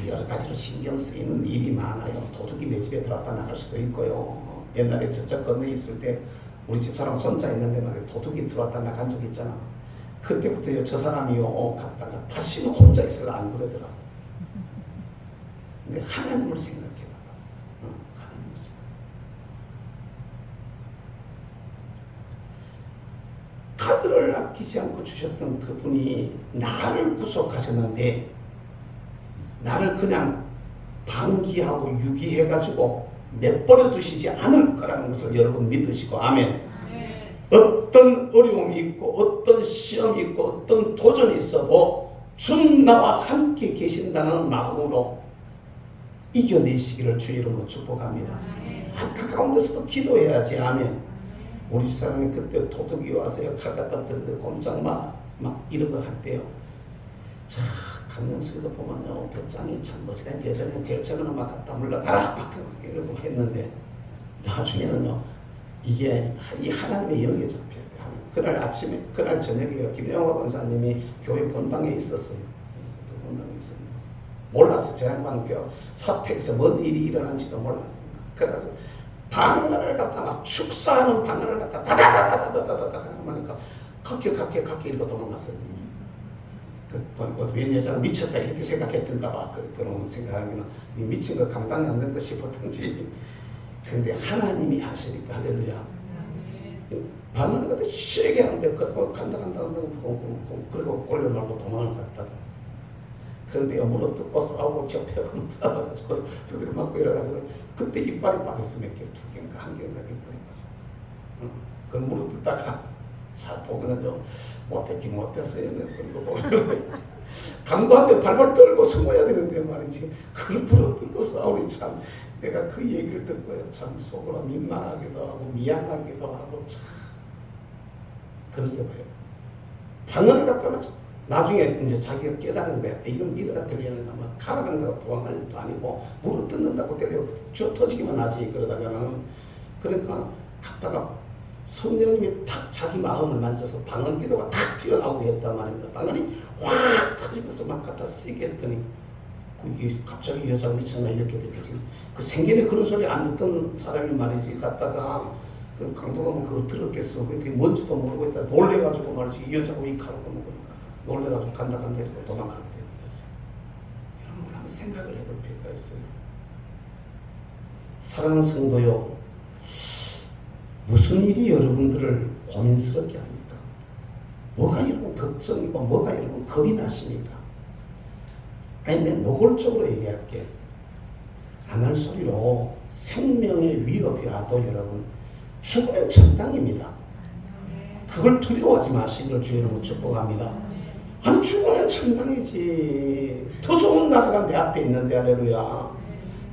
여러 가지로 신경 쓰이는 일이 많아요. 도둑이 내 집에 들어왔다 나갈 수도 있고요. 옛날에 저쪽 건너에 있을 때 우리 집사람 혼자 있는데 말이야 도둑이 들어왔다 나간 적 있잖아. 그때부터 저 사람이요 갔다가 다시는 혼자 있으라 안 그러더라. 근데 하나님을 생각해봐. 하나님을 생각해. 아들을 아끼지 않고 주셨던 그분이 나를 구속하셨는데 나를 그냥 방기하고 유기해가지고 내버려 두시지 않을 거라는 것을 여러분 믿으시고 아멘. 어떤 어려움이 있고 어떤 시험이 있고 어떤 도전이 있어도 주는 나와 함께 계신다는 마음으로 이겨내시기를 주 이름으로 축복합니다. 그 가운데서도 기도해야지. 아멘. 우리 집사람이 그때 도둑이 와서요 칼 갖다 들고 꼼짝 막 이런 거 할 때요. 자 강령석이도 보면요 배짱이 참 멋지게 대전에 제일 처음에는 막 갖다 물러가라 막 이러고 했는데 나중에는요 이게 이 하나님의 영에 잡혀야 돼. 그날 아침에 그날 저녁에 김영화 권사님이 교회 본당에 있었어요. 본당에 있었는데 몰랐어요. 저 양반은 사택에서 뭔 일이 일어난지도 몰랐어요. 그래가지고 방언을 갖다 막 축사하는 방언을 갖다 다다다다다다다다 하니까 각게 이러고 도망갔어요. 웬 여자가 미쳤다 이렇게 생각했던가 봐. 그런 생각하면 미친 거 감당이 안 된다 싶었던지. 근데 하나님이 하시니까 할렐루야. 방언을 갖다 세게 하는데 간다 그리고 꼴려 말고 도망을 갔다. 그런데 물어뜯고 싸우고 접해가고 싸워가지고 두드려 맞고 이래가지고 그때 이빨이 빠졌어. 몇 개, 두 개인가 한 개인가 이빨이 빠져. 그걸 물어뜯다가 잘 보면은요 못했긴 못했어요. 그리고 보면 강도한테 발발 떨고 숨어야 되는데 말이지 그걸 물어뜯고 싸우니 참 내가 그 얘기를 듣고요 참 속으로 민망하기도 하고 미안하기도 하고 참 그런 게 봐요. 방언을 갖다가 나중에 이제 자기가 깨달은 거야. 이건 미래가 들리는 아마 가라간다고 도망갈 일도 아니고 물어 뜯는다고 때려 쥐어 터지기만 하지. 그러다가는 그러니까 갔다가 성령님이 탁 자기 마음을 만져서 방언 기도가 탁 튀어나오고 했단 말입니다. 방언이 확 터지면서 막 갖다 세게 했더니 갑자기 여자가 미쳤나 이렇게 됐겠지. 그 생전에 그런 소리 안 듣던 사람이 말이지 갔다가 그 강도가 뭐 그걸 들었겠어. 그게 뭔지도 모르고 있다 놀래가지고 말이지 이 여자가 이 칼을 먹고 놀래가지고 간다 이러고 도망가게 되는 거죠. 여러분 한번 생각을 해볼 필요가 있어요. 사랑하는 성도요, 무슨 일이 여러분들을 고민스럽게 합니까? 뭐가 여러분 걱정이고 뭐가 여러분 겁이 나십니까? 아니 내가 노골적으로 얘기할게. 안 할 소리로 생명의 위협이 와도 여러분 죽으면 정당입니다. 그걸 두려워하지 마시기를 주 이름으로 축복합니다. 아니 죽으면 정당이지. 더 좋은 나라가 내 앞에 있는데 할렐루야.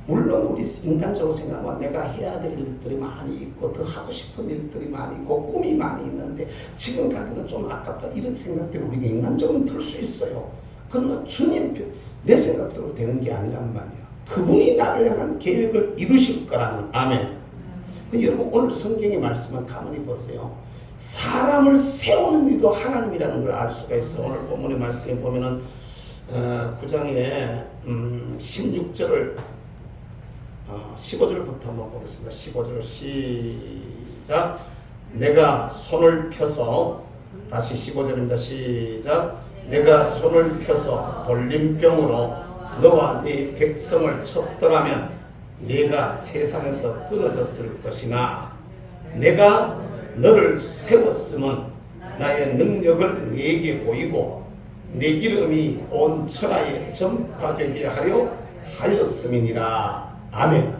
물론 우리 인간적으로 생각하면 내가 해야 될 일들이 많이 있고 더 하고 싶은 일들이 많이 있고 꿈이 많이 있는데 지금 가기는 좀 아깝다 이런 생각들이 우리가 인간적으로 들 수 있어요. 그러나 주님 내 생각대로 되는 게 아니란 말이야. 그분이 나를 향한 계획을 이루실 거라는 아멘. 여러분 오늘 성경의 말씀을 가만히 보세요. 사람을 세우는 이도 하나님이라는 걸 알 수가 있어. 오늘 본문의 말씀에 보면은 9장에 16절을 15절부터 한번 보겠습니다. 15절 시작. 내가 손을 펴서 다시 15절입니다. 시작. 내가 손을 펴서 돌림병으로 너와 네 백성을 쳤더라면 네가 세상에서 끊어졌을 것이나 내가 너를 세웠음은 나의 능력을 네게 보이고 네 이름이 온 천하에 전파되게 하려 하였음이니라. 아멘.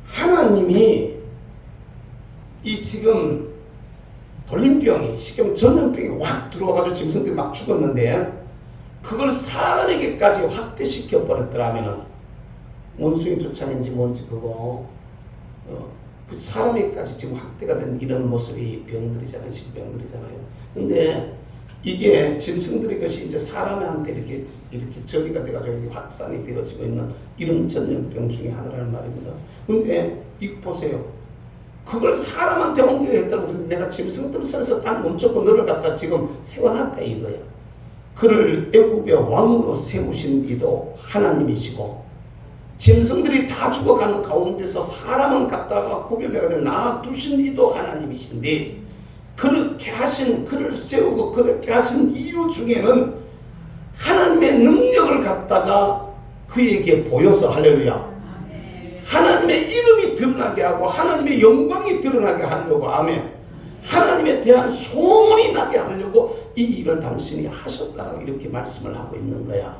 하나님이 이 지금 돌림병이 시경 전염병이 확 들어와가지고 짐승들이 막 죽었는데 그걸 사람에게까지 확대시켜 버렸더라면은 원숭이 두창인지 뭔지 그거 그 사람에게까지 지금 확대가 된 이런 모습이 병들이잖아요. 질병들이잖아요. 근데 이게 짐승들의 것이 이제 사람한테 이렇게 저기가 돼가지고 확산이 되어지고 있는 이런 전염병 중에 하나라는 말입니다. 근데 이거 보세요. 그걸 사람한테 옮기려 했더니 내가 짐승들 선에서 딱 멈췄고 너를 갖다 지금 세워놨다 이거야. 그를 애굽의 왕으로 세우신 이도 하나님이시고 짐승들이 다 죽어가는 가운데서 사람은 갖다가 구별해가지고 놔두신 이도 하나님이신데 그렇게 하신 그를 세우고 그렇게 하신 이유 중에는 하나님의 능력을 갖다가 그에게 보여서 할렐루야. 하나님의 이름이 드러나게 하고 하나님의 영광이 드러나게 하려고 아멘. 하나님에 대한 소문이 나게 하려고 이 일을 당신이 하셨다라고 이렇게 말씀을 하고 있는 거야.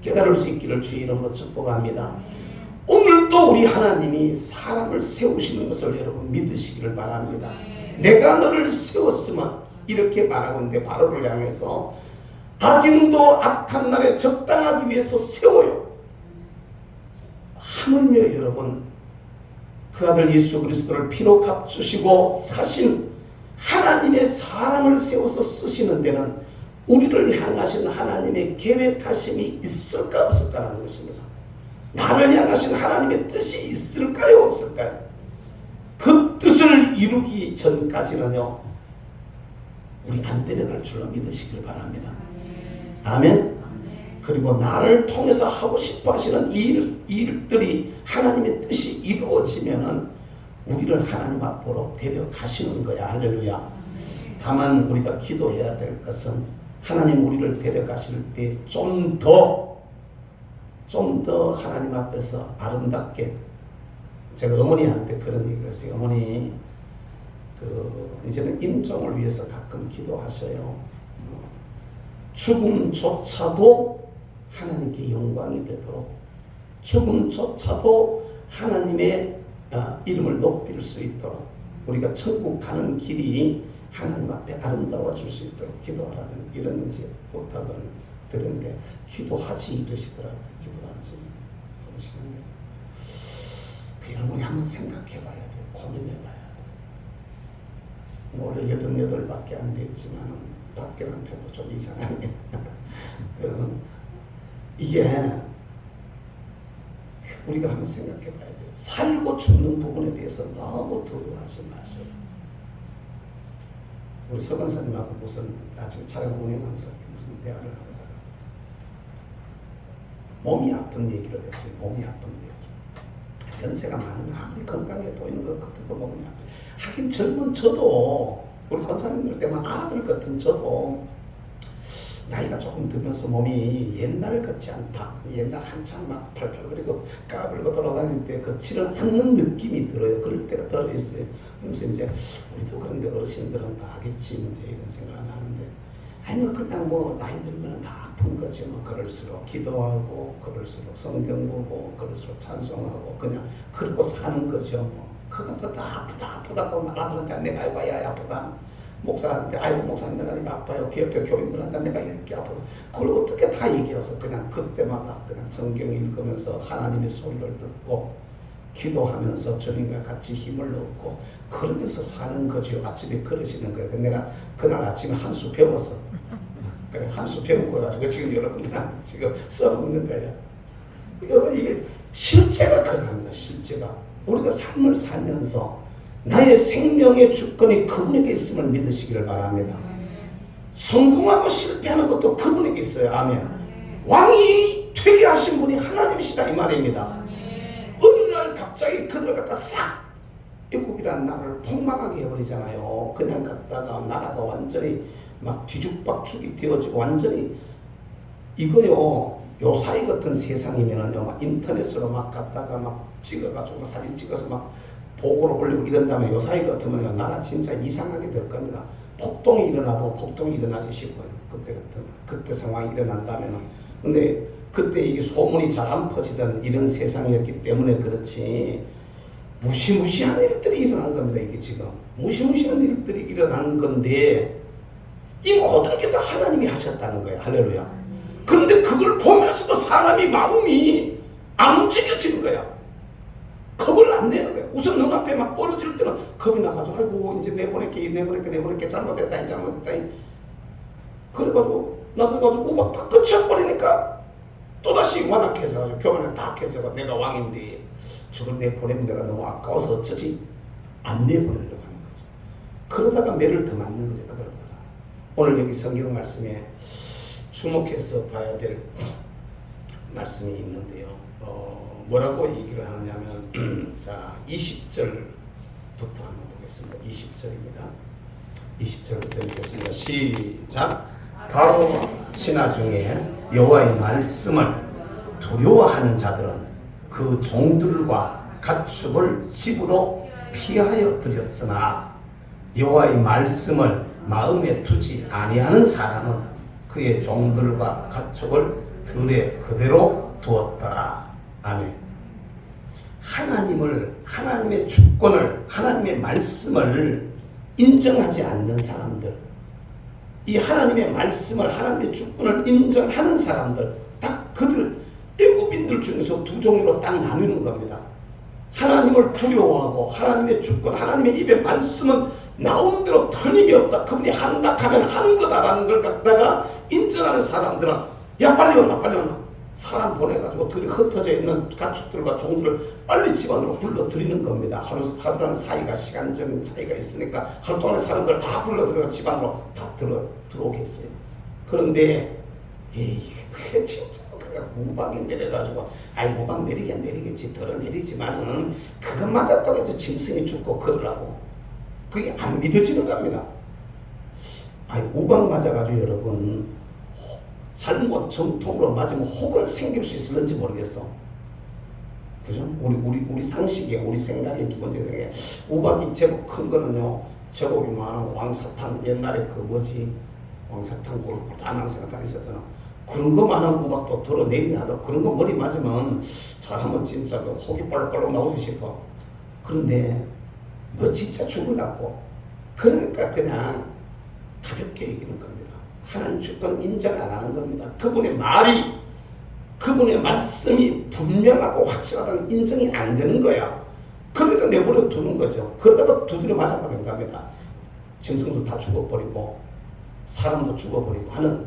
깨달을 수 있기를 주의 이름으로 축복합니다. 오늘도 우리 하나님이 사람을 세우시는 것을 여러분 믿으시기를 바랍니다. 내가 너를 세웠으면 이렇게 말하고 있는데 바로를 향해서 악인도 악한 날에 적당하기 위해서 세워요. 하물며 여러분 그 아들 예수 그리스도를 피로 값주시고 사신 하나님의 사람을 세워서 쓰시는 데는 우리를 향하신 하나님의 계획하심이 있을까 없을까라는 것입니다. 나를 향하신 하나님의 뜻이 있을까요 없을까요? 그 뜻을 이루기 전까지는요 우리 안 데려갈 줄로 믿으시길 바랍니다. 아멘. 그리고 나를 통해서 하고 싶어 하시는 일들이 하나님의 뜻이 이루어지면은 우리를 하나님 앞으로 데려가시는 거야. 할렐루야. 다만 우리가 기도해야 될 것은 하나님 우리를 데려가실 때 좀 더 하나님 앞에서 아름답게. 제가 어머니한테 그런 얘기를 했어요. 어머니 이제는 인종을 위해서 가끔 기도하셔요. 죽음조차도 하나님께 영광이 되도록, 죽음조차도 하나님의 이름을 높일 수 있도록, 우리가 천국 가는 길이 하나님 앞에 아름다워질 수 있도록 기도하라는 이런 부탁을 드렸는데 기도하지 이러시더라고요. 기도하지 그러시는데 그 여러분이 한번 생각해 봐야 돼요. 고민해 봐야 돼요. 원래 88밖에 안 됐지만 밖에는 돼도 좀 이상하네. 이게 우리가 한번 생각해 봐야 돼요. 살고 죽는 부분에 대해서 너무 두려워하지 마세요. 우리 서건사님하고 무슨 지금 차량 운행하면서 무슨 대화를 하다가 몸이 아픈 얘기를 했어요. 몸이 아픈 얘기. 연세가 많으면 아무리 건강해 보이는 것 같아도 몸이 아픈. 하긴 젊은 저도 우리 권사님들 때만 아들 같은 저도 나이가 조금 들면서 몸이 옛날 같지 않다. 옛날 한참 막 팔팔거리고 까불고 돌아다닐 때 그치를 않는 느낌이 들어요. 그럴 때가 들어있어요. 그러면서 이제 우리도 그런데 어르신들은 다 하겠지 이제 이런 생각을 하는데 아니면 그냥 뭐 나이 들면 다 아픈 거지 뭐. 그럴수록 기도하고 그럴수록 성경 보고 그럴수록 찬송하고 그냥 그러고 사는 거죠 뭐. 그것도 다 아프다 그러면 아들한테 내가 아이고 야 아프다. 목사한테 아이고 목사님 내가 아파요. 옆에 교인들한테 내가 이렇게 아프다. 그걸 어떻게 다 얘기해서 그냥 그때마다 그냥 성경 읽으면서 하나님의 소리를 듣고 기도하면서 주님과 같이 힘을 얻고 그러면서 사는 거죠. 아침에 그러시는 거예요. 내가 그날 아침에 한 수 배웠어. 그래 한 수 배우고 가지고 지금 여러분들한테 지금 써먹는 거예요. 여러분 이게 실제가 그럽니다. 실제가 우리가 삶을 살면서 나의 생명의 주권이 그분에게 있음을 믿으시기를 바랍니다. 성공하고 실패하는 것도 그분에게 있어요. 아멘. 왕이 되게 하신 분이 하나님이시다 이 말입니다. 어느 날 갑자기 그들을 갖다 싹 애굽이라는 나라를 폭망하게 해버리잖아요. 그냥 갔다가 나라가 완전히 막 뒤죽박죽이 되어지고 완전히 이거요. 요사이 같은 세상이면은요 막 인터넷으로 막 갔다가 막 찍어가지고 사진 찍어서 막 보고를 올리고 이런 다음에 요사이 같으면 나라 진짜 이상하게 될 겁니다. 폭동이 일어나도 폭동이 일어나지 싶어요. 그때 상황이 일어난다면은. 근데 그때 이게 소문이 잘 안 퍼지던 이런 세상이었기 때문에 그렇지 무시무시한 일들이 일어난 겁니다. 이게 지금 무시무시한 일들이 일어난 건데 이 모든 게 다 하나님이 하셨다는 거예요. 할렐루야. 그런데 그걸 보면서도 사람이 마음이 안 움직여지는 거야. 겁을 안 내는 거야. 우선 눈앞에 막 벌어질 때는 겁이 나가지고 아이고 이제 내보낼게 잘못했다 그래가지고 나가가지고 막 다 끝쳐버리니까 또다시 완악해져가지고 교만에 다 깨져가 내가 왕인데 저걸 내보내면 내가 너무 아까워서 어쩌지 안 내보내려고 하는 거죠. 그러다가 매를 더 맞는 거죠. 그러다가 오늘 여기 성경 말씀에 주목해서 봐야 될 말씀이 있는데요. 뭐라고 얘기를 하느냐면 자 20절부터 한번 보겠습니다. 20절입니다. 20절부터 읽겠습니다. 시작. 바로 신하 중에 여호와의 말씀을 두려워하는 자들은 그 종들과 가축을 집으로 피하여 들였으나 여호와의 말씀을 마음에 두지 아니하는 사람은 그의 종들과 가축을 들에 그대로 두었더라. 아멘. 하나님의 주권을, 하나님의 말씀을 인정하지 않는 사람들, 이 하나님의 말씀을, 하나님의 주권을 인정하는 사람들, 딱 그들 애굽인들 중에서 두 종류로 딱 나누는 겁니다. 하나님을 두려워하고 하나님의 주권, 하나님의 입에 말씀은 나오는 대로 틀림이 없다. 그분이 한다 하면 하는 거다라는 걸 갖다가 인정하는 사람들은 야 빨리 온나 사람 보내가지고 들이 흩어져 있는 가축들과 종들을 빨리 집안으로 불러들이는 겁니다. 하루라는 사이가 시간적인 차이가 있으니까 하루 동안에 사람들 다 불러들여가 집안으로 다 들어오겠어요. 그런데 왜 진짜 우박이 내려가지고 우박 내리겠지 덜어 내리지만은 그것마저 또 짐승이 죽고 그러라고 그게 안 믿어지는 겁니다. 우박 맞아가지고 여러분 잘못 정통으로 맞으면 혹은 생길 수 있을는지 모르겠어. 그죠? 우리 상식에, 우리 생각에, 기본적인 생각에 우박이 제법 큰 거는요, 제법이 많은 왕사탕, 옛날에 왕사탕 골고루한 왕사탕 있었잖아. 그런 거만한 우박도 덜어내리냐 하더라도 그런 거 머리 맞으면 잘하면 진짜 그 혹이 빨록빨록 나오기 싶어. 그런데 너 진짜 죽을라고. 그러니까 그냥 가볍게 얘기하는 겁니다. 하나님 주권 인정 안 하는 겁니다. 그분의 말이, 그분의 말씀이 분명하고 확실하다는 인정이 안 되는 거야. 그러니까 내버려 두는 거죠. 그러다가 두드려 맞아버린 겁니다. 짐승도 다 죽어버리고 사람도 죽어버리고 하는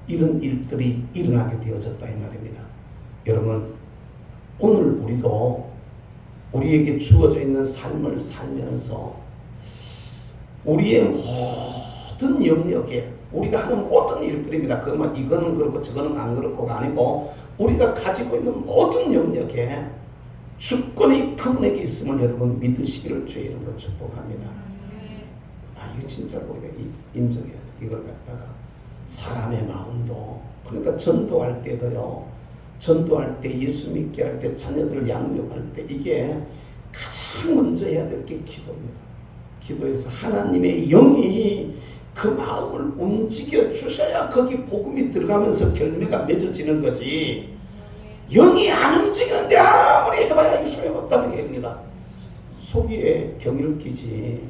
이런 일들이 일어나게 되어졌다 이 말입니다. 여러분, 오늘 우리에게 주어져 있는 삶을 살면서 우리의 모든 영역에 우리가 하는 모든 일들입니다. 이거는 그렇고 저거는 안 그렇고가 아니고 우리가 가지고 있는 모든 영역에 주권이 그분에게 있음을 여러분 믿으시기를 주의 이름으로 축복합니다. 이거 진짜 우리가 인정해야 돼. 이걸 갖다가 사람의 마음도, 그러니까 전도할 때도요, 전도할 때, 예수 믿게 할 때, 자녀들을 양육할 때 이게 가장 먼저 해야 될 게 기도입니다. 기도에서 하나님의 영이 그 마음을 움직여 주셔야 거기 복음이 들어가면서 결매가 맺어지는 거지. 영이 안 움직이는데 아무리 해봐야 소용없다는 얘기입니다. 속이에 경을 끼지.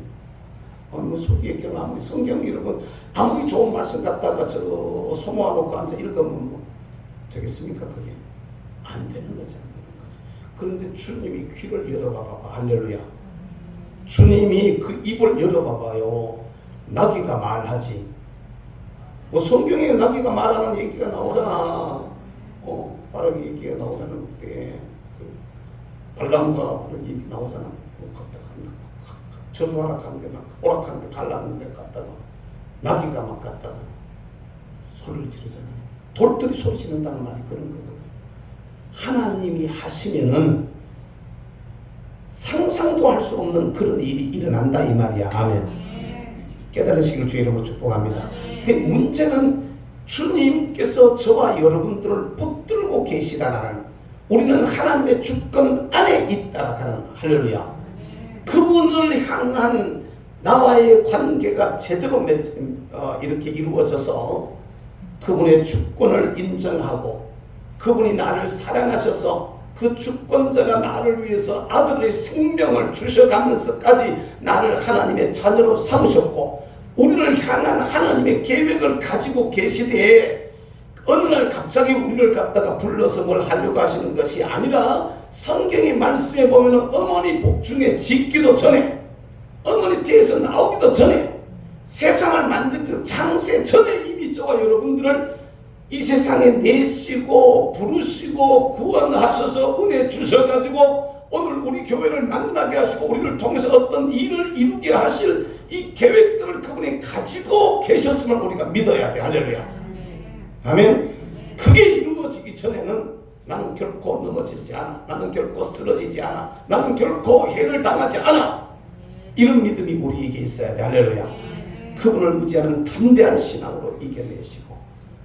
속이에 경 아무리 성경 여러분 아무리 좋은 말씀 갖다가 저 소모해놓고 앉아 읽으면 되겠습니까? 그게 안 되는 거지, 안 되는 거지. 그런데 주님이 귀를 열어봐봐, 할렐루야. 주님이 그 입을 열어봐봐요. 나귀가 말하지. 성경에 나귀가 말하는 얘기가 나오잖아. 바로 얘기가 나오잖아. 그때 발람과 얘기 나오잖아. 저주하라 하는데 막 오락하는데 갈라는데 갔다가 나귀가 막 갔다가 소리를 지르잖아요. 돌들이 소리 지른다는 말이 그런 거거든. 하나님이 하시면은 상상도 할 수 없는 그런 일이 일어난다 이 말이야. 아멘. 깨달으시길 주의 이름으로 축복합니다. 그 문제는 주님께서 저와 여러분들을 붙들고 계시다라는, 우리는 하나님의 주권 안에 있다라는, 할렐루야. 그분을 향한 나와의 관계가 제대로 이렇게 이루어져서 그분의 주권을 인정하고 그분이 나를 사랑하셔서 그 주권자가 나를 위해서 아들의 생명을 주셔가면서까지 나를 하나님의 자녀로 삼으셨고 우리를 향한 하나님의 계획을 가지고 계시되 어느 날 갑자기 우리를 갖다가 불러서 뭘 하려고 하시는 것이 아니라 성경의 말씀에 보면은 어머니 복중에 짓기도 전에, 어머니 뒤에서 나오기도 전에, 세상을 만들기 창세 전에 이미 저와 여러분들을 이 세상에 내시고 부르시고 구원하셔서 은혜 주셔가지고 오늘 우리 교회를 만나게 하시고 우리를 통해서 어떤 일을 이루게 하실 이 계획들을 그분이 가지고 계셨음을 우리가 믿어야 돼. 할렐루야. 아멘. 그게 이루어지기 전에는 나는 결코 넘어지지 않아. 나는 결코 쓰러지지 않아. 나는 결코 해를 당하지 않아. 이런 믿음이 우리에게 있어야 돼. 할렐루야. 그분을 의지하는 담대한 신앙으로 이겨내시고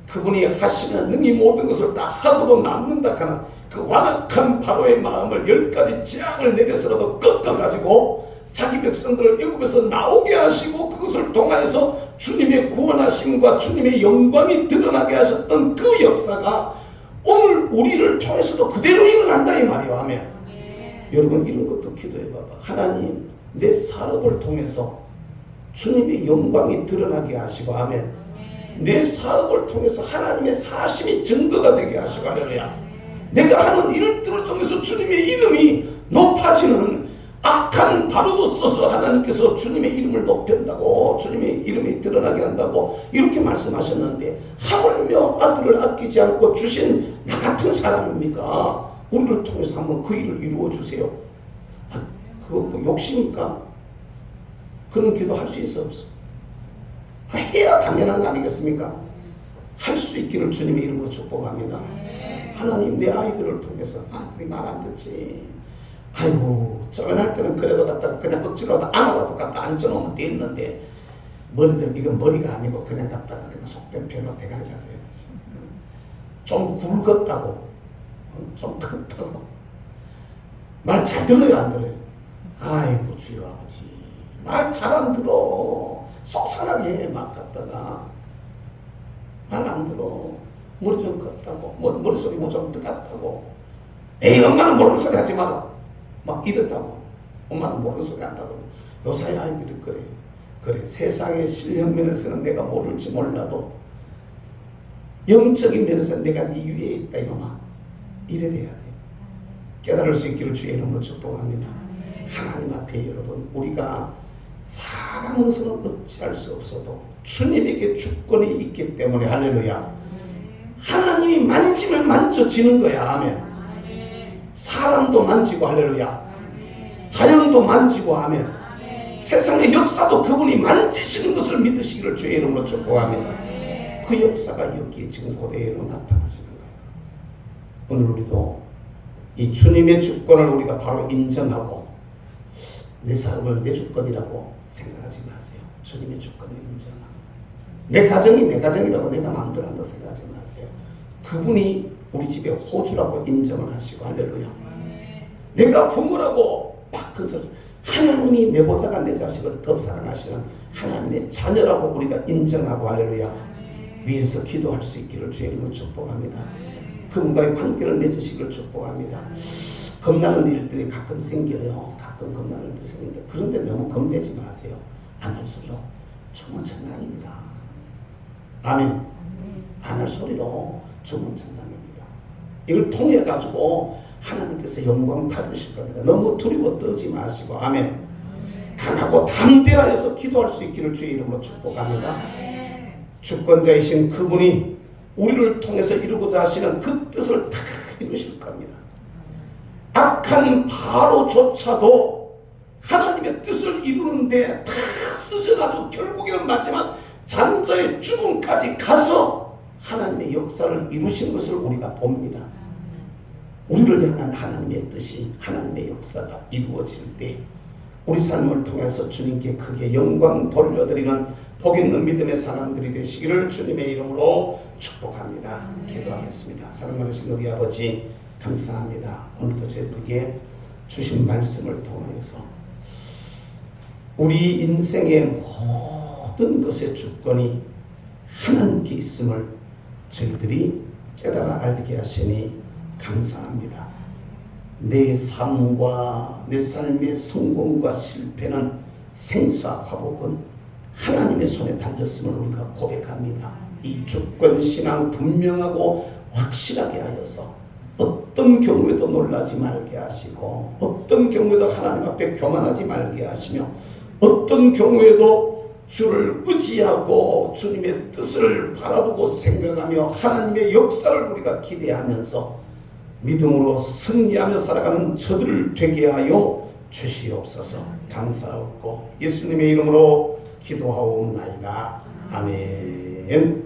그분이 하시면 능히 모든 것을 다 하고도 남는다 하는 그 완악한 바로의 마음을 10가지 재앙을 내려서라도 꺾어가지고 자기 백성들을 애굽에서 나오게 하시고 그것을 통하여서 주님의 구원하심과 주님의 영광이 드러나게 하셨던 그 역사가 오늘 우리를 통해서도 그대로 일어난다 이 말이에요. 아멘. 여러분 이런 것도 기도해 봐봐. 하나님 내 사업을 통해서 주님의 영광이 드러나게 하시고 아멘. 내 사업을 통해서 하나님의 사심이 증거가 되게 하시고 할렐루야. 내가 하는 일들을 통해서 주님의 이름이 높아지는 악한 바로도 써서 하나님께서 주님의 이름을 높인다고 주님의 이름이 드러나게 한다고 이렇게 말씀하셨는데 하물며 아들을 아끼지 않고 주신 나 같은 사람입니까? 우리를 통해서 한번 그 일을 이루어 주세요. 그거 뭐 욕심입니까? 그런 기도 할 수 있어 없어? 해야 당연한 거 아니겠습니까? 할 수 있기를 주님의 이름으로 축복합니다. 하나님 내 아이들을 통해서 아들이 말 안 듣지. 아이고 쫓겨날 때는 그래도 갖다가 그냥 억지로라도 안아봐도 갖다 앉혀놓으면 되었는데 머리들 이건 머리가 아니고 그냥 갖다가 그냥 속된 표현으로 대가리라고 해야 되지. 좀 굵었다고 좀 컸다고 말 잘 들어요 안 들어요? 아이고 주여 아버지 말 잘 안 들어 속상하게 막 갖다가 말 안 들어 머리 좀 컸다고 머릿속이 뭐 좀 뜨겁다고 에이 엄마는 모르는 소리 하지 마라 막 이랬다고 엄마는 모르는 소리 한다고 요사이 아이들이 그래 세상의 실력 면에서는 내가 모를지 몰라도 영적인 면에서는 내가 네 위에 있다 이놈아 이래 돼야 돼. 깨달을 수 있기를 주의 이름으로 축복합니다. 하나님 앞에 여러분 우리가 사람으로서는 어찌할 수 없어도 주님에게 주권이 있기 때문에 할렐루야 하나님이 만지면 만져지는 거야. 아멘. 사람도 만지고 할렐루야 자연도 만지고 아멘 세상의 역사도 그분이 만지시는 것을 믿으시기를 주의 이름으로 축복합니다. 그 역사가 여기에 지금 그대로 나타나시는 거예요. 오늘 우리도 이 주님의 주권을 우리가 바로 인정하고 내 사업을 내 주권이라고 생각하지 마세요. 주님의 주권을 인정하고 내 가정이 내 가정이라고 내가 마음대로 한다고 생각하지 마세요. 그분이 우리 집에 호주라고 인정을 하시고 할렐루야 내가 부모라고 막 큰 소리 하나님이 내보다가 내 자식을 더 사랑하시는 하나님의 자녀라고 우리가 인정하고 할렐루야 위에서 기도할 수 있기를 주의 이름으로 축복합니다. 그분과의 관계를 맺으시기를 축복합니다. 겁나는 일들이 가끔 생겨요. 가끔 겁나는 일들이 생기는데 그런데 너무 겁내지 마세요. 안 할수록 주문천당입니다. 아멘. 안 할 소리로 주문천당입니다. 이걸 통해 가지고 하나님께서 영광 받으실 겁니다. 너무 두려워 떨지 마시고 아멘. 강하고 담대하여서 기도할 수 있기를 주의 이름으로 축복합니다. 주권자이신 그분이 우리를 통해서 이루고자 하시는 그 뜻을 다 이루실 겁니다. 악한 바로조차도 하나님의 뜻을 이루는데 다 쓰셔가지고 결국에는 마지막 장자의 죽음까지 가서 하나님의 역사를 이루신 것을 우리가 봅니다. 우리를 향한 하나님의 뜻이 하나님의 역사가 이루어질 때 우리 삶을 통해서 주님께 크게 영광 돌려드리는 복 있는 믿음의 사람들이 되시기를 주님의 이름으로 축복합니다. 기도하겠습니다. 사랑 많으신 우리 아버지 감사합니다. 오늘도 저희들에게 주신 말씀을 통하여서 우리 인생의 모든 것의 주권이 하나님께 있음을 저희들이 깨달아 알게 하시니 감사합니다. 내 삶과 내 삶의 성공과 실패는 생사 화복은 하나님의 손에 달렸음을 우리가 고백합니다. 이 주권신앙 분명하고 확실하게 하여서 어떤 경우에도 놀라지 말게 하시고 어떤 경우에도 하나님 앞에 교만하지 말게 하시며 어떤 경우에도 주를 의지하고 주님의 뜻을 바라보고 생각하며 하나님의 역사를 우리가 기대하면서 믿음으로 승리하며 살아가는 저들을 되게 하여 주시옵소서. 감사하고 예수님의 이름으로 기도하옵나이다. 아멘.